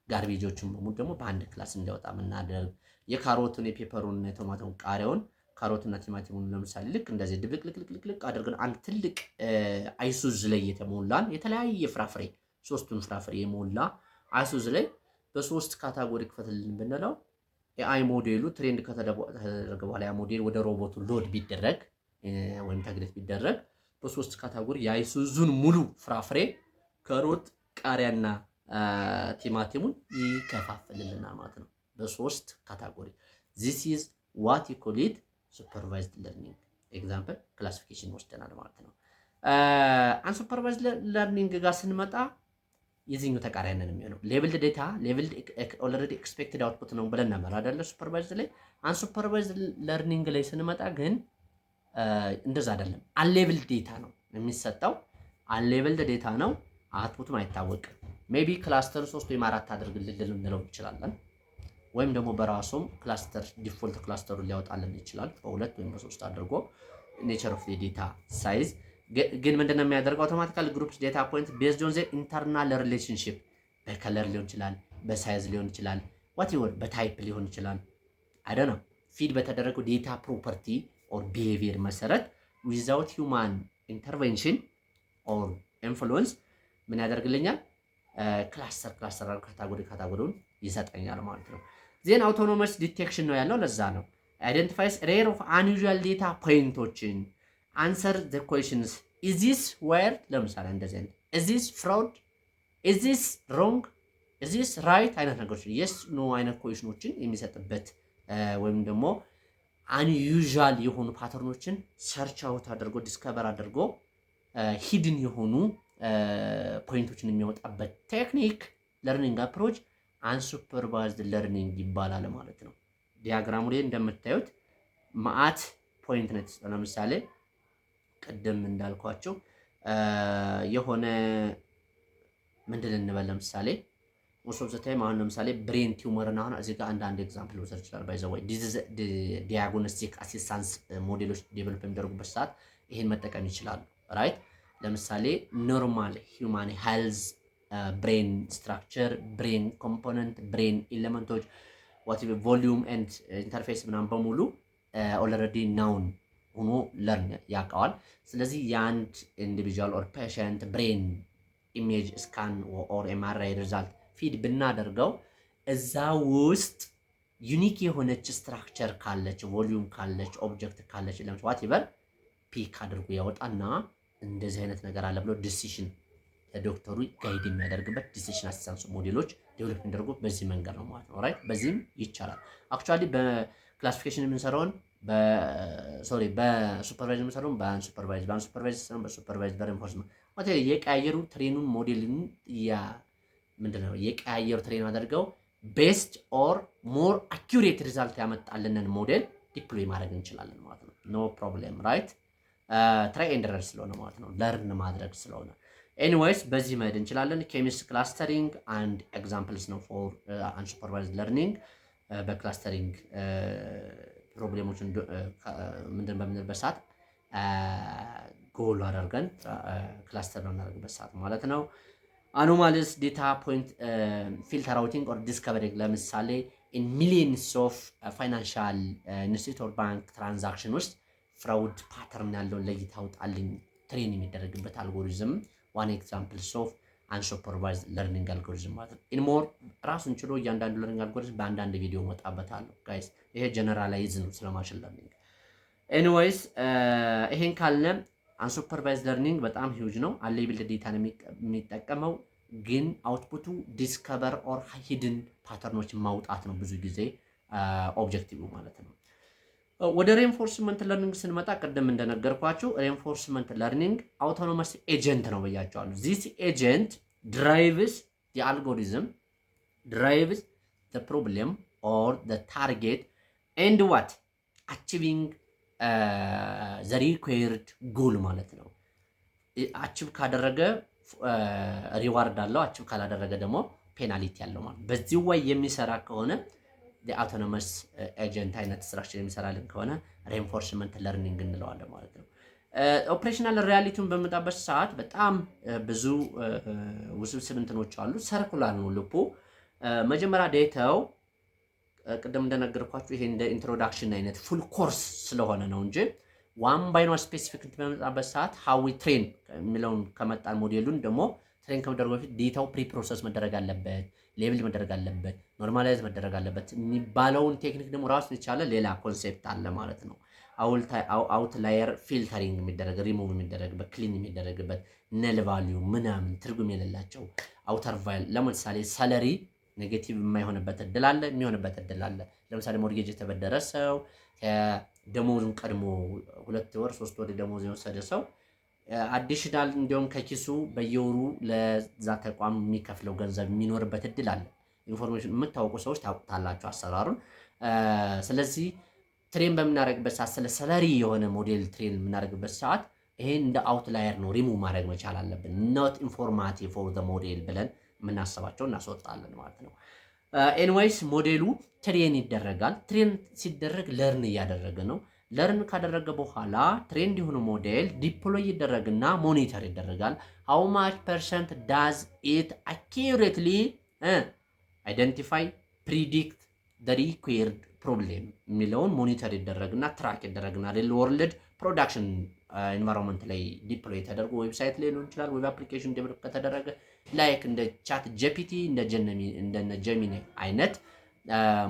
ጋርቤጆችን በሙሉ ደግሞ በአንድ ክላስ እንዲያወጣ ምናደርግ የካሮቱን የፔፐሩን እና የቶማቶን ቃሪያውን ካሮትና ቲማቲሙን ለምሳሌ ልክ እንደዚህ ድብልቅልቅልቅ አድርገን አንድ ትልቅ አይሱዝ ላይ የተሞላን የተለያየ ፍራፍሬ ሶስቱን ፍራፍሬ የሞላ አይሱዝ ላይ በሶስት ካታጎሪ ክፈትልን ብንለው AI ሞዴሉ ትሬንድ ከተደረገ በኋላ ያ ሞዴል ወደ ሮቦቱ ሎድ ቢደረግ ወይም ታግሌት ቢደረግ በሶስት ካታጎሪ የአይሱዙን ሙሉ ፍራፍሬ ካሮት፣ ቃሪያና ቲማቲሙን ይከፋፍልልናል ማለት ነው። በሶስት ካታጎሪ this is what you call it supervised learning example classification ወስደናል ማለት ነው። unsupervised learning ጋር ስንመጣ የዚህኛው ተቃራኒ ነው የሚሆነው። ሌቭልድ ዴታ ሌቭልድ ኦልሬዲ ኤክስፔክትድ አውትፑት ነው ብለን ነበር አይደለ? ሱፐርቫይዝድ ላይ አንሱፐርቫይዝድ ለርኒንግ ላይ ስንመጣ ግን እንደዛ አይደለም። አንሌቭልድ ዴታ ነው የሚሰጠው። አንሌቭልድ ዴታ ነው፣ አውትፑቱም አይታወቅም። ሜቢ ክላስተር 3 ወይም 4 አድርግልን ልንለው እንችላለን። ወይም ደግሞ በራሱም ክላስተር ዲፎልት ክላስተሩን ሊያወጣልን ይችላል። በሁለት ወይም በሶስት አድርጎ ኔቸር ኦፍ ዴታ ሳይዝ ግን ምንድነው የሚያደርገው? አውቶማቲካሊ ግሩፕስ ዴታ ፖይንት ቤዝድ ኦን ዘ ኢንተርናል ሪሌሽንሺፕ በከለር ሊሆን ይችላል፣ በሳይዝ ሊሆን ይችላል፣ ዋትኤቨር በታይፕ ሊሆን ይችላል። አይ ዶንት ኖ ፊድ በተደረገው ዴታ ፕሮፐርቲ ኦር ቢሄቪየር መሰረት ዊዛውት ሂውማን ኢንተርቬንሽን ኦር ኢንፍሉዌንስ ምን ያደርግልኛል? ክላስተር ካታጎሪውን ይሰጠኛል ማለት ነው። ዜን አውቶኖመስ ዲቴክሽን ነው ያለው። ለዛ ነው አይደንቲፋይስ ሬር ኦፍ አንዩዥዋል ዴታ ፖይንቶችን answer the questions is this where ለምሳሌ እንደዚህ አይነት is this fraud is this wrong is this right አይነት ነገሮች yes no አይነት ኩዌሽኖችን የሚሰጥበት ወይም ደግሞ unusual የሆኑ ፓተርኖችን ሰርች አውት አድርጎ ዲስከቨር አድርጎ ሂድን የሆኑ ፖይንቶችን የሚያወጣበት ቴክኒክ ለርኒንግ አፕሮች አንሱፐርቫይዝድ ለርኒንግ ይባላል ማለት ነው። ዲያግራሙ ላይ እንደምታዩት ማአት ፖይንት ነች። ለምሳሌ ቀደም እንዳልኳቸው የሆነ ምንድን እንበል ለምሳሌ most of the time አሁን ለምሳሌ ብሬን ቲዩመርና አሁን እዚህ ጋር አንድ ኤግዛምፕል ወሰድ ይችላል። ባይ ዘ ወይ ዲያግኖስቲክ አሲስታንስ ሞዴሎች ዴቨሎፕ የሚደረጉበት ሰዓት ይሄን መጠቀም ይችላሉ። ራይት ለምሳሌ ኖርማል ሂውማን ሄልዝ ብሬን ስትራክቸር፣ ብሬን ኮምፖነንት፣ ብሬን ኤሌመንቶች whatever volume and interface ምናምን በሙሉ ኦልሬዲ ናውን ሆኖ ለርን ያውቀዋል። ስለዚህ የአንድ ኢንዲቪጁዋል ኦር ፔሸንት ብሬን ኢሜጅ ስካን ኦር ኤምአርአይ ሪዛልት ፊድ ብናደርገው እዛ ውስጥ ዩኒክ የሆነች ስትራክቸር ካለች፣ ቮሊዩም ካለች፣ ኦብጀክት ካለች ለምሳሌ ዋትኤቨር ፒክ አድርጎ ያወጣና እንደዚህ አይነት ነገር አለ ብሎ ዲሲሽን ዶክተሩ ጋይድ የሚያደርግበት ዲሲሽን አሲስታንስ ሞዴሎች ዴቨሎፕ የሚደረጉት በዚህ መንገድ ነው ማለት ነው። ራይት በዚህም ይቻላል። አክቹአሊ በክላሲፊኬሽን የምንሰራውን በሱፐርቫይዝ የምንሰራውን በአንሱፐርቫይዝ በሱፐርቫይዝ በሬንፎርስመንት ማለት የቀያየሩ ትሬኑን ሞዴልን ምንድነው የቀያየሩ ትሬን አድርገው ቤስት ኦር ሞር አኪዩሬት ሪዛልት ያመጣልንን ሞዴል ዲፕሎይ ማድረግ እንችላለን ማለት ነው። ኖ ፕሮብሌም ራይት ትራይ ኤንድ ኤረር ስለሆነ ማለት ነው፣ ለርን ማድረግ ስለሆነ። ኤኒዌይስ በዚህ መሄድ እንችላለን። ኬሚስት ክላስተሪንግ አንድ ኤግዛምፕልስ ነው ፎር አንሱፐርቫይዝድ ለርኒንግ። በክላስተሪንግ ፕሮብሌሞችን ምንድን በምንልበት ሰዓት ጎል አድርገን ክላስተር እናደርግበት ሰዓት ማለት ነው። አኖማሊስ ዴታ ፖይንት ፊልተር አውቲንግ ኦር ዲስከቨሪንግ ለምሳሌ ኢን ሚሊየንስ ኦፍ ፋይናንሻል ኢንስቲትዩት ኦር ባንክ ትራንዛክሽን ውስጥ ፍራውድ ፓተርን ያለውን ለይታ አውጣልኝ ትሬን የሚደረግበት አልጎሪዝም ዋን ኤግዛምፕልስ ኦፍ አንሱፐርቫይዝድ ለርኒንግ አልጎሪዝም ማለት ነው። ኢንሞር ራሱን ችሎ እያንዳንዱ ለርኒንግ አልጎሪዝም በአንዳንድ ቪዲዮ መጣበታለሁ ጋይስ። ይሄ ጀነራላይዝ ነው ስለ ማሽን ለርኒንግ። ኤኒዌይስ ይሄን ካልነ አንሱፐርቫይዝድ ለርኒንግ በጣም ሂውጅ ነው። አንሌብልድ ዴታን የሚጠቀመው ግን አውትፑቱ ዲስከቨር ኦር ሂድን ፓተርኖችን ማውጣት ነው ብዙ ጊዜ ኦብጀክቲቭ ማለት ነው። ወደ ሬንፎርስመንት ለርኒንግ ስንመጣ ቅድም እንደነገርኳችሁ ሬንፎርስመንት ለርኒንግ አውቶኖመስ ኤጀንት ነው ብያቸዋለሁ። ዚስ ኤጀንት ድራይቭስ ዲ አልጎሪዝም ድራይቭስ ዘ ፕሮብሌም ኦር ዘ ታርጌት ኤንድ ዋት አቺቪንግ ዘ ሪኳየርድ ጎል ማለት ነው። አቺቭ ካደረገ ሪዋርድ አለው፣ አቺቭ ካላደረገ ደግሞ ፔናሊቲ አለው ማለት። በዚህ ወይ የሚሰራ ከሆነ የአውቶኖመስ ኤጀንት አይነት ስትራክቸር የሚሰራልን ከሆነ ሬንፎርስመንት ለርኒንግ እንለዋለን ማለት ነው። ኦፕሬሽናል ሪያሊቲውን በመጣበት ሰዓት በጣም ብዙ ውስብስብ እንትኖች አሉ። ሰርኩላር ነው ልፑ። መጀመሪያ ዴታው ቅድም እንደነገርኳችሁ ይሄ እንደ ኢንትሮዳክሽን አይነት ፉል ኮርስ ስለሆነ ነው እንጂ ዋን ባይ ዋን ስፔሲፊክ በመጣበት ሰዓት ሃዊ ትሬን የሚለውን ከመጣን ሞዴሉን ደግሞ ትሬን ከመደረጉ በፊት ዴታው ፕሪ ፕሮሰስ መደረግ አለበት፣ ሌብል መደረግ አለበት፣ ኖርማላይዝ መደረግ አለበት የሚባለውን ቴክኒክ ደግሞ ራሱን የቻለ ሌላ ኮንሴፕት አለ ማለት ነው። አውትላየር ፊልተሪንግ የሚደረግ ሪሙቭ የሚደረግበት ክሊን የሚደረግበት ነል ቫልዩ ምናምን ትርጉም የሌላቸው አውተር ቫል ለምሳሌ ሳለሪ ኔጌቲቭ የማይሆንበት እድል አለ፣ የሚሆንበት እድል አለ። ለምሳሌ ሞርጌጅ የተበደረ ሰው ደሞዙን ቀድሞ 2 ወር 3 ወር ደሞዝ የወሰደ ሰው አዲሽናል እንዲሁም ከኪሱ በየወሩ ለዛ ተቋም የሚከፍለው ገንዘብ የሚኖርበት እድል አለ። ኢንፎርሜሽን የምታውቁ ሰዎች ታውቁታላችሁ አሰራሩን። ስለዚህ ትሬን በምናደርግበት ሰዓት ስለ ሰለሪ የሆነ ሞዴል ትሬን የምናደርግበት ሰዓት ይሄን እንደ አውትላየር ነው ሪሙቭ ማድረግ መቻል አለብን። ኖት ኢንፎርማቲቭ ፎር ዘ ሞዴል ብለን የምናስባቸው እናስወጣለን ማለት ነው። ኤንዋይስ ሞዴሉ ትሬን ይደረጋል። ትሬን ሲደረግ ለርን እያደረገ ነው። ለርን ካደረገ በኋላ ትሬንድ የሆነ ሞዴል ዲፕሎይ ይደረግና ሞኒተር ይደረጋል። ሃው ማች ፐርሰንት ዳዝ ኢት አኪዩሬትሊ አይደንቲፋይ ፕሪዲክት ዘ ሪኳየርድ ፕሮብሌም የሚለውን ሞኒተር ይደረግና ትራክ ይደረግና ሪል ወርልድ ፕሮዳክሽን ኢንቫይሮንመንት ላይ ዲፕሎይ ተደርጎ ዌብሳይት ላይ ሊሆን ይችላል። ዌብ አፕሊኬሽን ዴቨሎፕ ከተደረገ ላይክ እንደ ቻት ጂፒቲ እንደ ጀሚኒ አይነት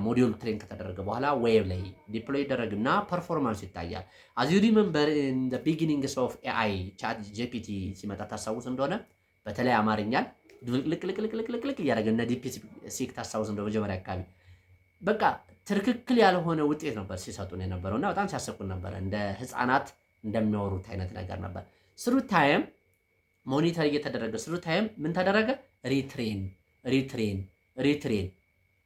ሞዴሉ ትሬን ከተደረገ በኋላ ዌብ ላይ ዲፕሎይ ይደረግና ፐርፎርማንስ ይታያል። አዝ ዩ ሪሜምበር ኢን ዘ ቢጊኒንግስ ኦፍ ኤአይ ቻት ጂፒቲ ሲመጣ ታስታውስ እንደሆነ በተለይ አማርኛል ልቅልቅልቅልቅልቅልቅ እያደረገ እነ ዲፕሲክ ታስታውስ እንደሆነ መጀመሪያ አካባቢ በቃ ትክክል ያልሆነ ውጤት ነበር ሲሰጡን የነበረውና በጣም ሲያሰቁን ነበር። እንደ ህፃናት እንደሚያወሩት አይነት ነገር ነበር። ስሩ ታይም ሞኒተር እየተደረገ ስሩ ታይም ምን ተደረገ? ሪትሬን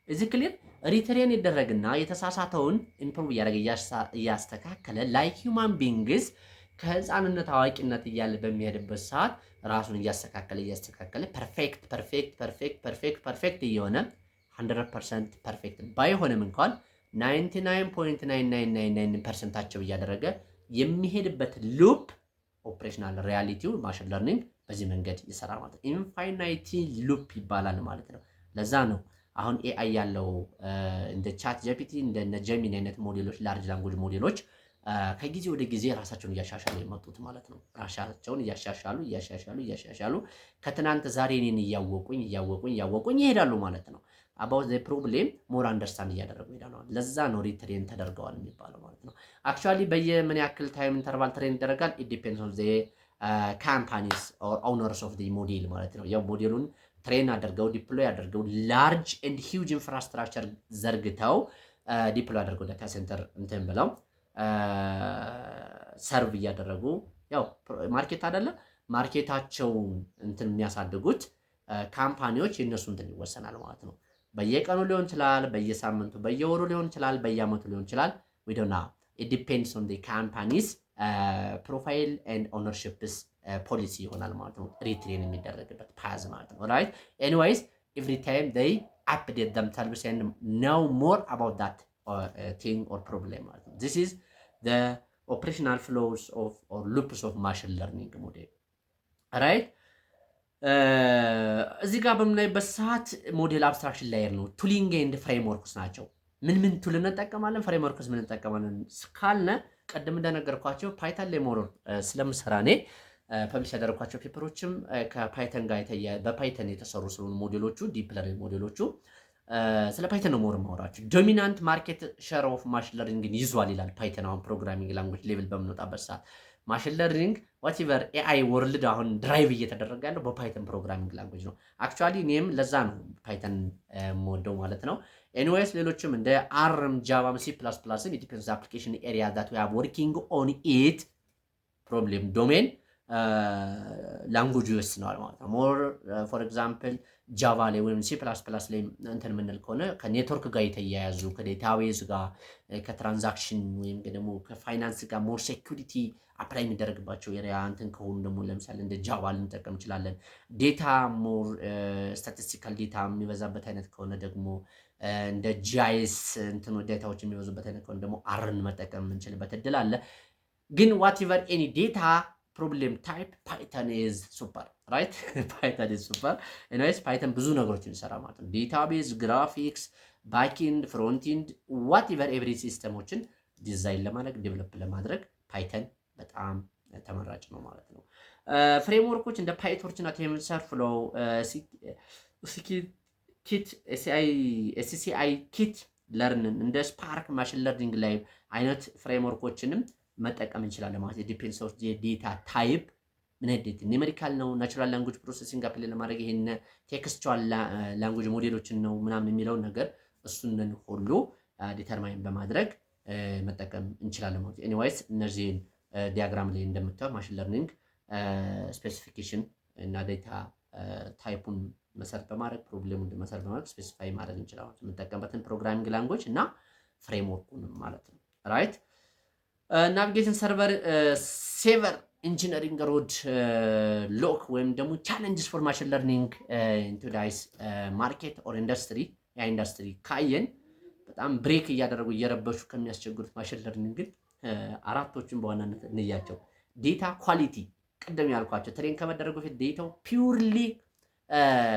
እዚህ ክሊር ሪትሬን ይደረግና የተሳሳተውን ኢምፕሩቭ እያደረገ እያስተካከለ ላይክ ሂውማን ቢንግስ ከህፃንነት አዋቂነት እያለ በሚሄድበት ሰዓት ራሱን እያስተካከለ ፐርፌክት እየሆነ 100% ፐርፌክት ባይሆንም እንኳን 99.9999% እያደረገ የሚሄድበት ሉፕ ኦፕሬሽናል ሪያሊቲው ማሽን ለርኒንግ በዚህ መንገድ ይሰራል ማለት ነው። ኢንፋይናይቲ ሉፕ ይባላል ማለት ነው። ለዛ ነው አሁን ኤአይ ያለው እንደ ቻት ጂፒቲ እንደ ጀሚኒ አይነት ሞዴሎች ላርጅ ላንጉጅ ሞዴሎች ከጊዜ ወደ ጊዜ ራሳቸውን እያሻሻሉ የመጡት ማለት ነው። ራሳቸውን እያሻሻሉ ከትናንት ዛሬ እኔን እያወቁኝ ይሄዳሉ ማለት ነው። about the problem more understand እያደረጉ ይሄዳሉ። ለዛ ነው ሪትሬን ተደርገዋል የሚባለው ማለት ነው። አክቹአሊ በየምን ያክል ታይም ኢንተርቫል ትሬን ይደረጋል? it depends on the companies or owners of the model ማለት ነው። ያው ሞዴሉን ትሬን አድርገው ዲፕሎይ አድርገው ላርጅ ኤንድ ሂውጅ ኢንፍራስትራክቸር ዘርግተው ዲፕሎይ አድርገው ዳታ ሴንተር እንትን ብለው ሰርቭ እያደረጉ ያው ማርኬት አይደለ ማርኬታቸውን እንትን የሚያሳድጉት ካምፓኒዎች የነሱ እንትን ይወሰናል ማለት ነው። በየቀኑ ሊሆን ይችላል፣ በየሳምንቱ በየወሩ ሊሆን ይችላል፣ በየአመቱ ሊሆን ይችላል። we don't know, it depends on the companies profile and ownership's policy ይሆናል ማለት ነው። ሪትሬን የሚደረግበት ፓዝ ማለት ነው። right anyways every time they update themselves and know more about that thing or problem ማለት ነው። this is the ኦፕሬሽናል ፍሎውስ ኦፍ ኦር ሉፕስ ኦፍ ማሽን ለርኒንግ ሞዴል ራይት። እዚህ ጋር በምናይበት ሰዓት ሞዴል አብስትራክሽን ላየር ነው። ቱሊንግ ኤንድ ፍሬምወርክስ ናቸው። ምን ቱል እንጠቀማለን፣ ፍሬምወርክስ ምን እንጠቀማለን ካልነ ቀደም እንደነገርኳቸው ፓይተን ላይ ሞር ስለምሰራ እኔ ፐብሊሽ ያደረኳቸው ፔፐሮችም ከፓይተን ጋር በፓይተን የተሰሩ ስለሆኑ ሞዴሎቹ ዲፕ ለርኒንግ ሞዴሎቹ ስለ ፓይተን ነው ሞር ማውራቸው። ዶሚናንት ማርኬት ሼር ኦፍ ማሽን ለርኒንግን ይዟል ይላል ፓይተን። አሁን ፕሮግራሚንግ ላንጉጅ ሌቭል በምንወጣበት ሰዓት ማሽን ለርኒንግ ዋትኤቨር ኤአይ ወርልድ አሁን ድራይቭ እየተደረገ ያለው በፓይተን ፕሮግራሚንግ ላንጉጅ ነው። አክቹዋሊ እኔም ለዛ ነው ፓይተን የምወደው ማለት ነው። ኤኒዌይስ ሌሎችም እንደ አርም፣ ጃቫም፣ ሲ ፕላስ ፕላስም ኢት አፕሊኬሽን ኤሪያ ዛት ዊ አር ወርኪንግ ኦን ኢት ፕሮብሌም ዶሜን ላንጉጅ ይወስነዋል ማለት ነው። ሞር ፎር ኤግዛምፕል ጃቫ ላይ ወይም ሲ ፕላስ ፕላስ ላይ እንትን የምንል ከሆነ ከኔትወርክ ጋር የተያያዙ ከዴታቤዝ ጋር ከትራንዛክሽን ወይም ደግሞ ከፋይናንስ ጋር ሞር ሴኩሪቲ አፕላይ የሚደረግባቸው ኤሪያ እንትን ከሆኑ ደግሞ ለምሳሌ እንደ ጃቫ ልንጠቀም እንችላለን። ዴታ ሞር ስታቲስቲካል ዴታ የሚበዛበት አይነት ከሆነ ደግሞ እንደ ጂአይኤስ እንትኑ ዴታዎች የሚበዙበት አይነት ከሆነ ደግሞ አርን መጠቀም የምንችልበት እድል አለ። ግን ዋትኤቨር ኤኒ ዴታ ፕሮብሌም ታይፕ ፓይተን ኢዝ ሱፐር ራይት። ፓይተን ኢዝ ሱፐር። ኤኒዌይስ ፓይተን ብዙ ነገሮችን ይሰራ ማለት ነው። ዴታቤዝ፣ ግራፊክስ፣ ባክኤንድ፣ ፍሮንትኤንድ ዋትኤቨር ኤቭሪ ሲስተሞችን ዲዛይን ለማድረግ ዴቨሎፕ ለማድረግ ፓይተን በጣም ተመራጭ ነው ማለት ነው። ፍሬምወርኮች እንደ ፓይቶርች እና ቴንሰርፍሎው፣ ኪት፣ ኤስሲአይ ኪት ለርንን እንደ ስፓርክ ማሽን ለርኒንግ ላይ አይነት ፍሬምወርኮችንም መጠቀም እንችላለን ማለት ዲፔንድስ ኦፍ ዴታ ታይፕ ምን አይነት ኒሜሪካል ነው፣ ናቹራል ላንጉጅ ፕሮሰሲንግ አፕላይ ለማድረግ ይሄን ቴክስቹዋል ላንጉጅ ሞዴሎችን ነው ምናምን የሚለው ነገር እሱንን ሁሉ ዲተርማይን በማድረግ መጠቀም እንችላለን ማለት ኤኒዌይስ እነዚህን ዲያግራም ላይ እንደምታዩት ማሽን ለርኒንግ ስፔሲፊኬሽን እና ዴታ ታይፑን መሰረት በማድረግ ፕሮብሌሙን መሰረት በማድረግ ስፔሲፋይ ማድረግ እንችላለን የምንጠቀምበትን ፕሮግራሚንግ ላንጉጅ እና ፍሬምወርኩን ማለት ነው ራይት። ናቪጌሽን ሰርቨር ሴቨር ኢንጂነሪንግ ሮድ ሎክ ወይም ደግሞ ቻሌንጅስ ፎር ማሽን ለርኒንግ ኢንቱ ዳይስ ማርኬት ኦር ኢንዱስትሪ ያ ኢንዱስትሪ ካየን በጣም ብሬክ እያደረጉ እየረበሹ ከሚያስቸግሩት ማሽን ለርኒንግ ግን አራቶችን በዋናነት እንያቸው። ዴታ ኳሊቲ ቅድም ያልኳቸው ትሬን ከመደረጉ በፊት ዴታው ፒውርሊ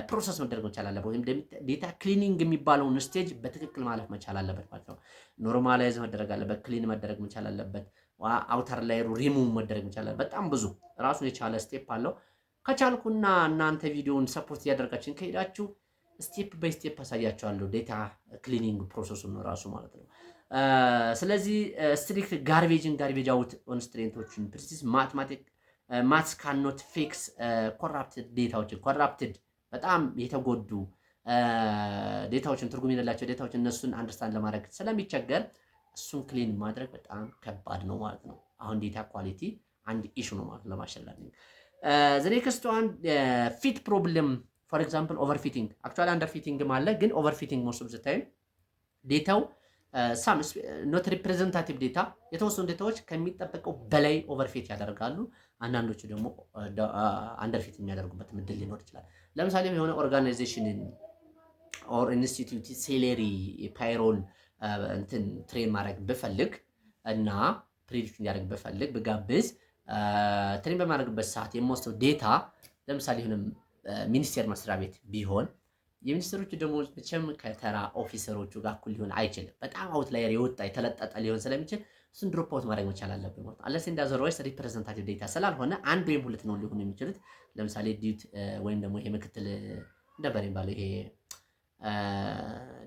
ፕሮሰስ መደረግ መቻል አለበት። ወይም ዴታ ክሊኒንግ የሚባለውን ስቴጅ በትክክል ማለፍ መቻል አለበት ማለት ነው። ኖርማላይዝ መደረግ አለበት፣ ክሊን መደረግ መቻል አለበት፣ አውተር ላይ ሪሙቭ መደረግ መቻል አለበት። በጣም ብዙ ራሱን የቻለ ስቴፕ አለው። ከቻልኩና እናንተ ቪዲዮውን ሰፖርት እያደረጋችን ከሄዳችሁ ስቴፕ ባይ ስቴፕ አሳያችኋለሁ ዴታ ክሊኒንግ ፕሮሰሱን ራሱ ማለት ነው። ስለዚህ ስትሪክት ጋርቤጅ አውት ኮንስትሬንቶችን ፕሪሲስ ማትስ ካኖት ፊክስ ኮራፕትድ ዴታዎችን ኮራፕትድ በጣም የተጎዱ ዴታዎችን ትርጉም የሌላቸው ዴታዎችን እነሱን አንደርስታንድ ለማድረግ ስለሚቸገር እሱን ክሊን ማድረግ በጣም ከባድ ነው ማለት ነው። አሁን ዴታ ኳሊቲ አንድ ኢሹ ነው ማለት ነው ለማሽን ለርኒንግ። ዘ ኔክስት ዋን ፊት ፕሮብለም ፎር ኤግዛምፕል ኦቨርፊቲንግ አክቹዋሊ አንደርፊቲንግ ማለት ግን ኦቨርፊቲንግ ሞስት ኦፍ ዘ ታይም ዴታው ሳም ኖት ሪፕሬዘንታቲቭ ዴታ የተወሰኑ ዴታዎች ከሚጠበቀው በላይ ኦቨርፊት ያደርጋሉ። አንዳንዶቹ ደግሞ አንደርፊት የሚያደርጉበት ምድል ሊኖር ይችላል። ለምሳሌ የሆነ ኦርጋናይዜሽንን ኦር ኢንስቲትዩት ሴሌሪ ፓይሮል እንትን ትሬን ማድረግ ብፈልግ እና ፕሪዲክት እንዲያደርግ ብፈልግ ብጋብዝ ትሬን በማድረግበት ሰዓት የምወስደው ዴታ ለምሳሌ የሆነ ሚኒስቴር መስሪያ ቤት ቢሆን የሚኒስትሮቹ ደግሞ መቼም ከተራ ኦፊሰሮቹ ጋር እኩል ሊሆን አይችልም። በጣም አውትላየር የወጣ የተለጠጠ ሊሆን ስለሚችል እሱን ድሮፕ አውት ማድረግ መቻል አለብን ማለት ነው። አለስ እንዳዘርዋይስ ሪፕሬዘንታቲቭ ዴታ ስላልሆነ አንድ ወይም ሁለት ነው ሊሆኑ የሚችሉት። ለምሳሌ ዲዩት ወይም ደግሞ ይሄ ምክትል እንደበሬ ባለው ይሄ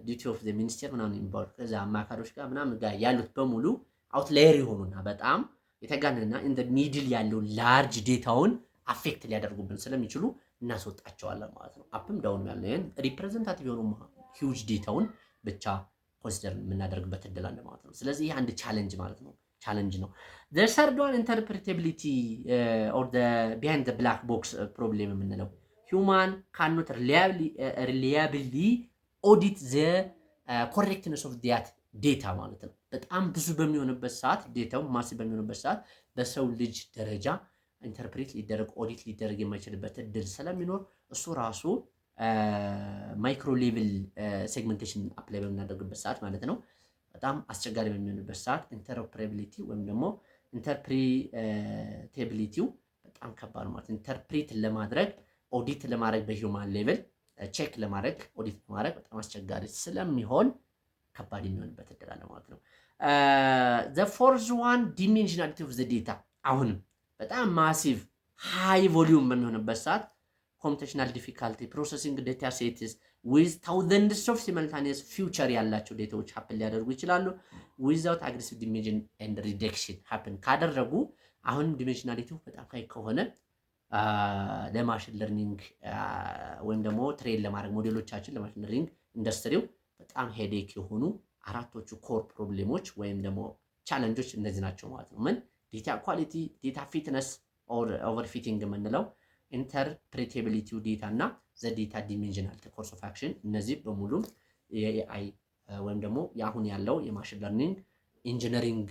ዲዩቲ ኦፍ ዘ ሚኒስቴር ምናምን የሚባሉ ከዛ አማካሪዎች ጋር ምናምን ጋር ያሉት በሙሉ አውትላየር የሆኑና በጣም የተጋነና ኢን ዘ ሚድል ያለው ላርጅ ዴታውን አፌክት ሊያደርጉብን ስለሚችሉ እናስወጣቸዋለን ማለት ነው። አፕም ዳውን ያለው ይሄን ሪፕሬዘንታቲቭ የሆኑ ሂውጅ ዴታውን ብቻ ኮንሲደር የምናደርግበት እድል አለ ማለት ነው። ስለዚህ ይሄ አንድ ቻሌንጅ ማለት ነው ቻሌንጅ ነው። the third one interpretability or the behind the black box problem የምንለው human cannot reliably audit the correctness of that data ማለት ነው። በጣም ብዙ በሚሆንበት ሰዓት ዴታው ማሲቭ በሚሆንበት ሰዓት በሰው ልጅ ደረጃ ኢንተርፕሬት ሊደረግ ኦዲት ሊደረግ የማይችልበት እድል ስለሚኖር እሱ ራሱ ማይክሮ ሌቭል ሴግመንቴሽን አፕላይ በምናደርግበት ሰዓት ማለት ነው በጣም አስቸጋሪ በሚሆንበት ሰዓት ኢንተርኦፕሬቢሊቲ ወይም ደግሞ ኢንተርፕሪቴቢሊቲው በጣም ከባድ ማለት ኢንተርፕሪት ለማድረግ ኦዲት ለማድረግ በሂውማን ሌቭል ቼክ ለማድረግ ኦዲት ለማድረግ በጣም አስቸጋሪ ስለሚሆን ከባድ የሚሆንበት እድል አለ ማለት ነው። ዘ ፎርዝ ዋን ዲሜንሽናሊቲ ኦፍ ዘ ዴታ አሁንም በጣም ማሲቭ ሃይ ቮሊዩም በሚሆንበት ሰዓት ኮምፒቴሽናል ዲፊካልቲ ፕሮሰሲንግ ዴታ ሴትስ ዊዝ ታውዘንድስ ኦፍ ሲመልታኒየስ ፊውቸር ያላቸው ዴታዎች ሀፕን ሊያደርጉ ይችላሉ። ዊዛውት አግሬሲቭ ዲሜንሽን ኤንድ ሪደክሽን ሀፕን ካደረጉ አሁንም ዲሜንሽናሊቲው በጣም ሃይ ከሆነ ለማሽን ለርኒንግ ወይም ደግሞ ትሬን ለማድረግ ሞዴሎቻችን ለማሽን ለርኒንግ ኢንዱስትሪው በጣም ሄዴክ የሆኑ አራቶቹ ኮር ፕሮብሌሞች ወይም ደግሞ ቻለንጆች እነዚህ ናቸው ማለት ነው። ምን ዴታ ኳሊቲ፣ ዴታ ፊትነስ ኦቨርፊቲንግ የምንለው ኢንተርፕሬቴቢሊቲው ዴታ እና ዘ ዴታ ዲሜንሽናል ኮርስ ኦፍ አክሽን እነዚህ በሙሉ የኤአይ ወይም ደግሞ የአሁን ያለው የማሽን ለርኒንግ ኢንጂነሪንግ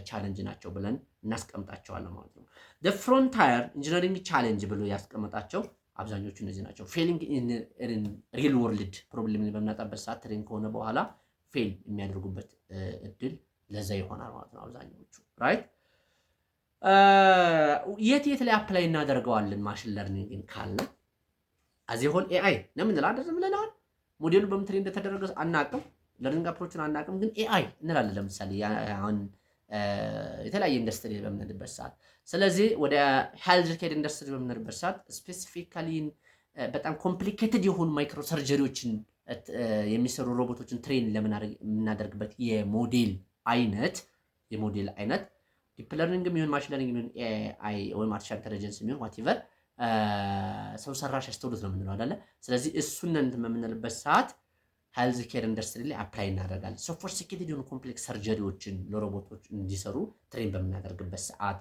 ቻለንጅ ናቸው ብለን እናስቀምጣቸዋለን ማለት ነው። ፍሮንታየር ኢንጂነሪንግ ቻሌንጅ ብሎ ያስቀመጣቸው አብዛኞቹ እነዚህ ናቸው። ፌሊንግ ኢን ሪል ወርልድ ፕሮብሌም በምናጣበት ሰዓት ትሬን ከሆነ በኋላ ፌል የሚያደርጉበት እድል ለዛ ይሆናል ማለት ነው አብዛኞቹ ራይት። የት ላይ አፕላይ እናደርገዋለን ማሽን ለርኒንግን ካለ አዚ ሆል ኤአይ ነው የምንለው አይደለም ብለናል። ሞዴሉ በምን ትሬን እንደተደረገ አናቅም፣ ለርኒንግ አፕሮችን አናቅም፣ ግን ኤአይ እንላለን። ለምሳሌ አሁን የተለያየ ኢንዱስትሪ በምንልበት ሰዓት ስለዚህ ወደ ሄልዝ ኬር ኢንዱስትሪ በምንልበት ሰዓት ስፔሲፊካሊ በጣም ኮምፕሊኬትድ የሆኑ ማይክሮ ሰርጀሪዎችን የሚሰሩ ሮቦቶችን ትሬን የምናደርግበት የሞዴል አይነት ዲፕ ለርኒንግ የሚሆን ማሽን ለርኒንግ የሚሆን ኤአይ ወይም አርቲፊሻል ኢንተለጀንስ የሚሆን ዋትኤቨር ሰው ሰራሽ አስተውሎት ነው የምንለው አይደለ? ስለዚህ እሱን እንትን በምንልበት ሰዓት ሄልዝ ኬር ኢንዱስትሪ ላይ አፕላይ እናደርጋለን። ሶፊስቲኬትድ የሆኑ ኮምፕሌክስ ሰርጀሪዎችን ለሮቦቶች እንዲሰሩ ትሬን በምናደርግበት ሰዓት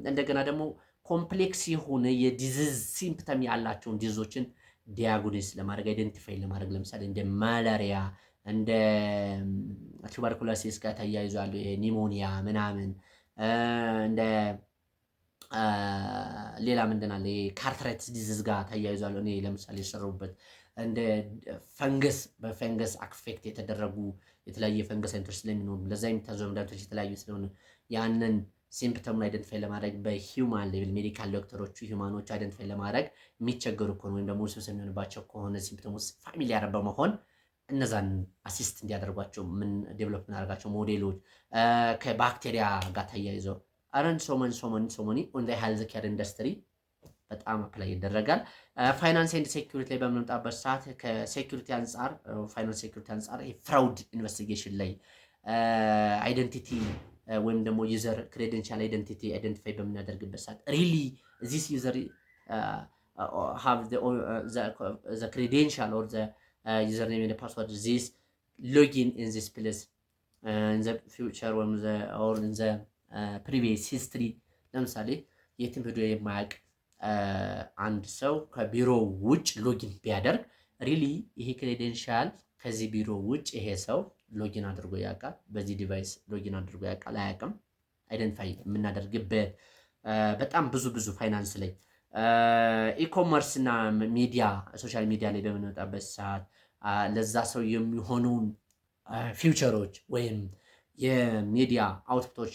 እንደገና ደግሞ ኮምፕሌክስ የሆነ የዲዚዝ ሲምፕተም ያላቸውን ዲዞችን ዲያግኖስ ለማድረግ አይደንቲፋይ ለማድረግ ለምሳሌ እንደ ማላሪያ እንደ ቱበርኩሎሲስ ጋር ተያይዞ ያለው ኒሞኒያ ምናምን እንደ ሌላ ምንድን አለ ካርትራይትስ ዲዚዝ ጋር ተያይዞ ያለው እኔ ለምሳሌ የሰራሁበት እንደ ፈንገስ በፈንገስ አክፌክት የተደረጉ የተለያየ ፈንገስ አይነቶች ስለሚኖሩ ለዛ የሚታዘው መድኃኒቶች የተለያዩ ስለሆነ ያንን ሲምፕተሙን አይደንቲፋይ ለማድረግ በሂውማን ሌቭል ሜዲካል ዶክተሮቹ ሂውማኖቹ አይደንቲፋይ ለማድረግ የሚቸገሩ ከሆነ ወይም ደግሞ ውስብስብ የሚሆንባቸው ከሆነ ሲምፕተሙ ፋሚሊያር በመሆን እነዛን አሲስት እንዲያደርጓቸው ምን ዴቨሎፕ እናደርጋቸው ሞዴሎች ከባክቴሪያ ጋር ተያይዘው አረን ሶመኒ ኦን ዘ ሄልዝ ኬር ኢንዱስትሪ በጣም አፕላይ ይደረጋል። ፋይናንስ ኤንድ ሴኩሪቲ ላይ በምንመጣበት ሰዓት ከሴኩሪቲ አንጻር ፋይናንስ ሴኩሪቲ አንጻር ፍራውድ ኢንቨስቲጌሽን ላይ አይደንቲቲ ወይም ደግሞ ዩዘር ክሬደንሻል አይደንቲቲ አይደንቲፋይ በምናደርግበት ሰዓት ሪሊ ዚስ ዩዘር ሃቭ ዘ ክሬደንሻል ኦር ዘ ዩዘር ኔም ኤንድ ፓስወርድ ዚስ ሎጊን ኢን ዚስ ፕሌስ ኢን ዘ ፊውቸር ወይም ኦር ኢን ዘ ፕሪቪየስ ሂስትሪ ለምሳሌ የትም ሄዶ የማያውቅ አንድ ሰው ከቢሮ ውጭ ሎጊን ቢያደርግ ሪሊ ይሄ ክሬደንሻል ከዚህ ቢሮ ውጭ ይሄ ሰው ሎጊን አድርጎ ያውቃል፣ በዚህ ዲቫይስ ሎጊን አድርጎ ያውቃል አያውቅም፣ አይደንቲፋይ የምናደርግበት በጣም ብዙ ፋይናንስ ላይ ኢኮመርስ እና ሚዲያ ሶሻል ሚዲያ ላይ በምንወጣበት ሰዓት ለዛ ሰው የሚሆኑን ፊውቸሮች ወይም የሚዲያ አውትፑቶች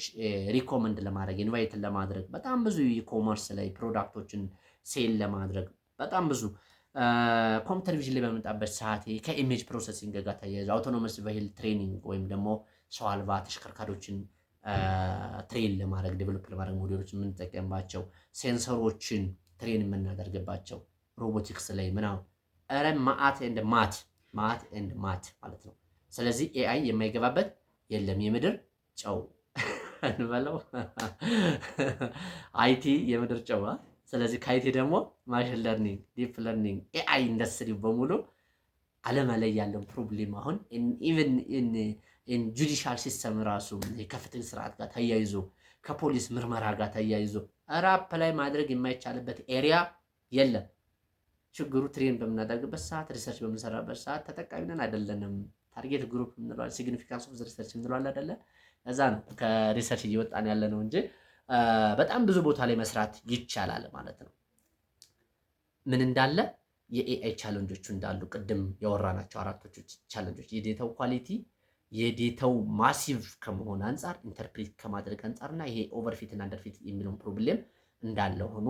ሪኮመንድ ለማድረግ ኢንቫይት ለማድረግ በጣም ብዙ ኢኮመርስ ላይ ፕሮዳክቶችን ሴል ለማድረግ በጣም ብዙ ኮምፒውተር ቪዥን ላይ በመጣበት ሰዓት ከኢሜጅ ፕሮሰሲንግ ጋር ተያይዞ አውቶኖመስ ቬሂክል ትሬኒንግ ወይም ደግሞ ሰው አልባ ተሽከርካሪዎችን ትሬን ለማድረግ ዴቨሎፕ ለማድረግ ሞዴሎችን የምንጠቀምባቸው ሴንሰሮችን ትሬን የምናደርግባቸው ሮቦቲክስ ላይ ምናምን ኧረ ማአት ኤንድ ማት ማለት ነው። ስለዚህ ኤአይ የማይገባበት የለም። የምድር ጨው እንበለው አይቲ የምድር ጨው። ስለዚህ ከአይቲ ደግሞ ማሽን ለርኒንግ፣ ዲፕ ለርኒንግ፣ ኤአይ ኢንዱስትሪ በሙሉ ዓለም ላይ ያለው ፕሮብሌም አሁን ኢቨን ኢን ጁዲሻል ሲስተም ራሱ የከፍተኛ ስርዓት ጋር ተያይዞ ከፖሊስ ምርመራ ጋር ተያይዞ ራፕ ላይ ማድረግ የማይቻልበት ኤሪያ የለም። ችግሩ ትሬን በምናደርግበት ሰዓት ሪሰርች በምንሰራበት ሰዓት ተጠቃሚ ነን አይደለንም። ታርጌት ግሩፕ እንለዋለን፣ ሲግኒፊካንስ ኦፍ ሪሰርች እንለዋለን አይደለ? እዛ ነው ከሪሰርች እየወጣን ያለ ነው እንጂ በጣም ብዙ ቦታ ላይ መስራት ይቻላል ማለት ነው። ምን እንዳለ የኤአይ ቻለንጆቹ እንዳሉ ቅድም ያወራናቸው አራቶቹ ቻለንጆች የዴታው ኳሊቲ፣ የዴታው ማሲቭ ከመሆን አንጻር ኢንተርፕሬት ከማድረግ አንጻርና ይሄ ኦቨርፊት እና አንደርፊት የሚለውን ፕሮብሌም እንዳለ ሆኖ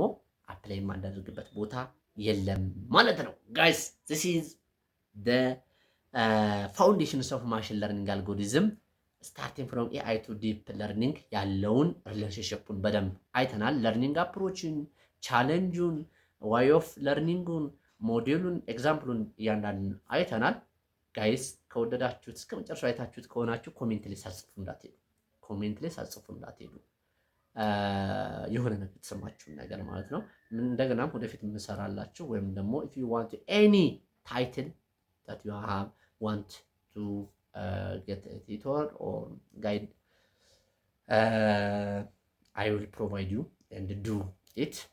አፕላይ የማናደርግበት ቦታ የለም ማለት ነው። ጋይስ ዚስ ኢዝ ዘ ፋውንዴሽንስ ኦፍ ማሽን ለርኒንግ አልጎሪዝም ስታርቲንግ ፍሮም ኤአይ ቱ ዲፕ ለርኒንግ ያለውን ሪሌሽንሽፑን በደንብ አይተናል። ለርኒንግ አፕሮችን፣ ቻሌንጁን፣ ዋይ ኦፍ ለርኒንጉን፣ ሞዴሉን፣ ኤግዛምፕሉን እያንዳንዱን አይተናል። ጋይስ ከወደዳችሁት እስከ መጨረሻው አይታችሁት ከሆናችሁ ኮሜንት ላይ ሳጽፉ እንዳትሄዱ። የሆነ ነገር የተሰማችሁን ነገር ማለት ነው። እንደገናም ወደፊት የምሰራላችሁ ወይም ደግሞ if you want any title that you have want to get a tutor or guide, I will provide you and do it.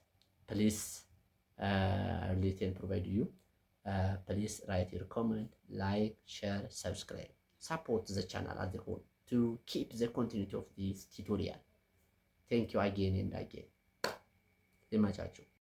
Please relate and provide you. Please write your comment, like, share, subscribe. Support the channel as a whole to keep the continuity of this tutorial. Thank you again and again.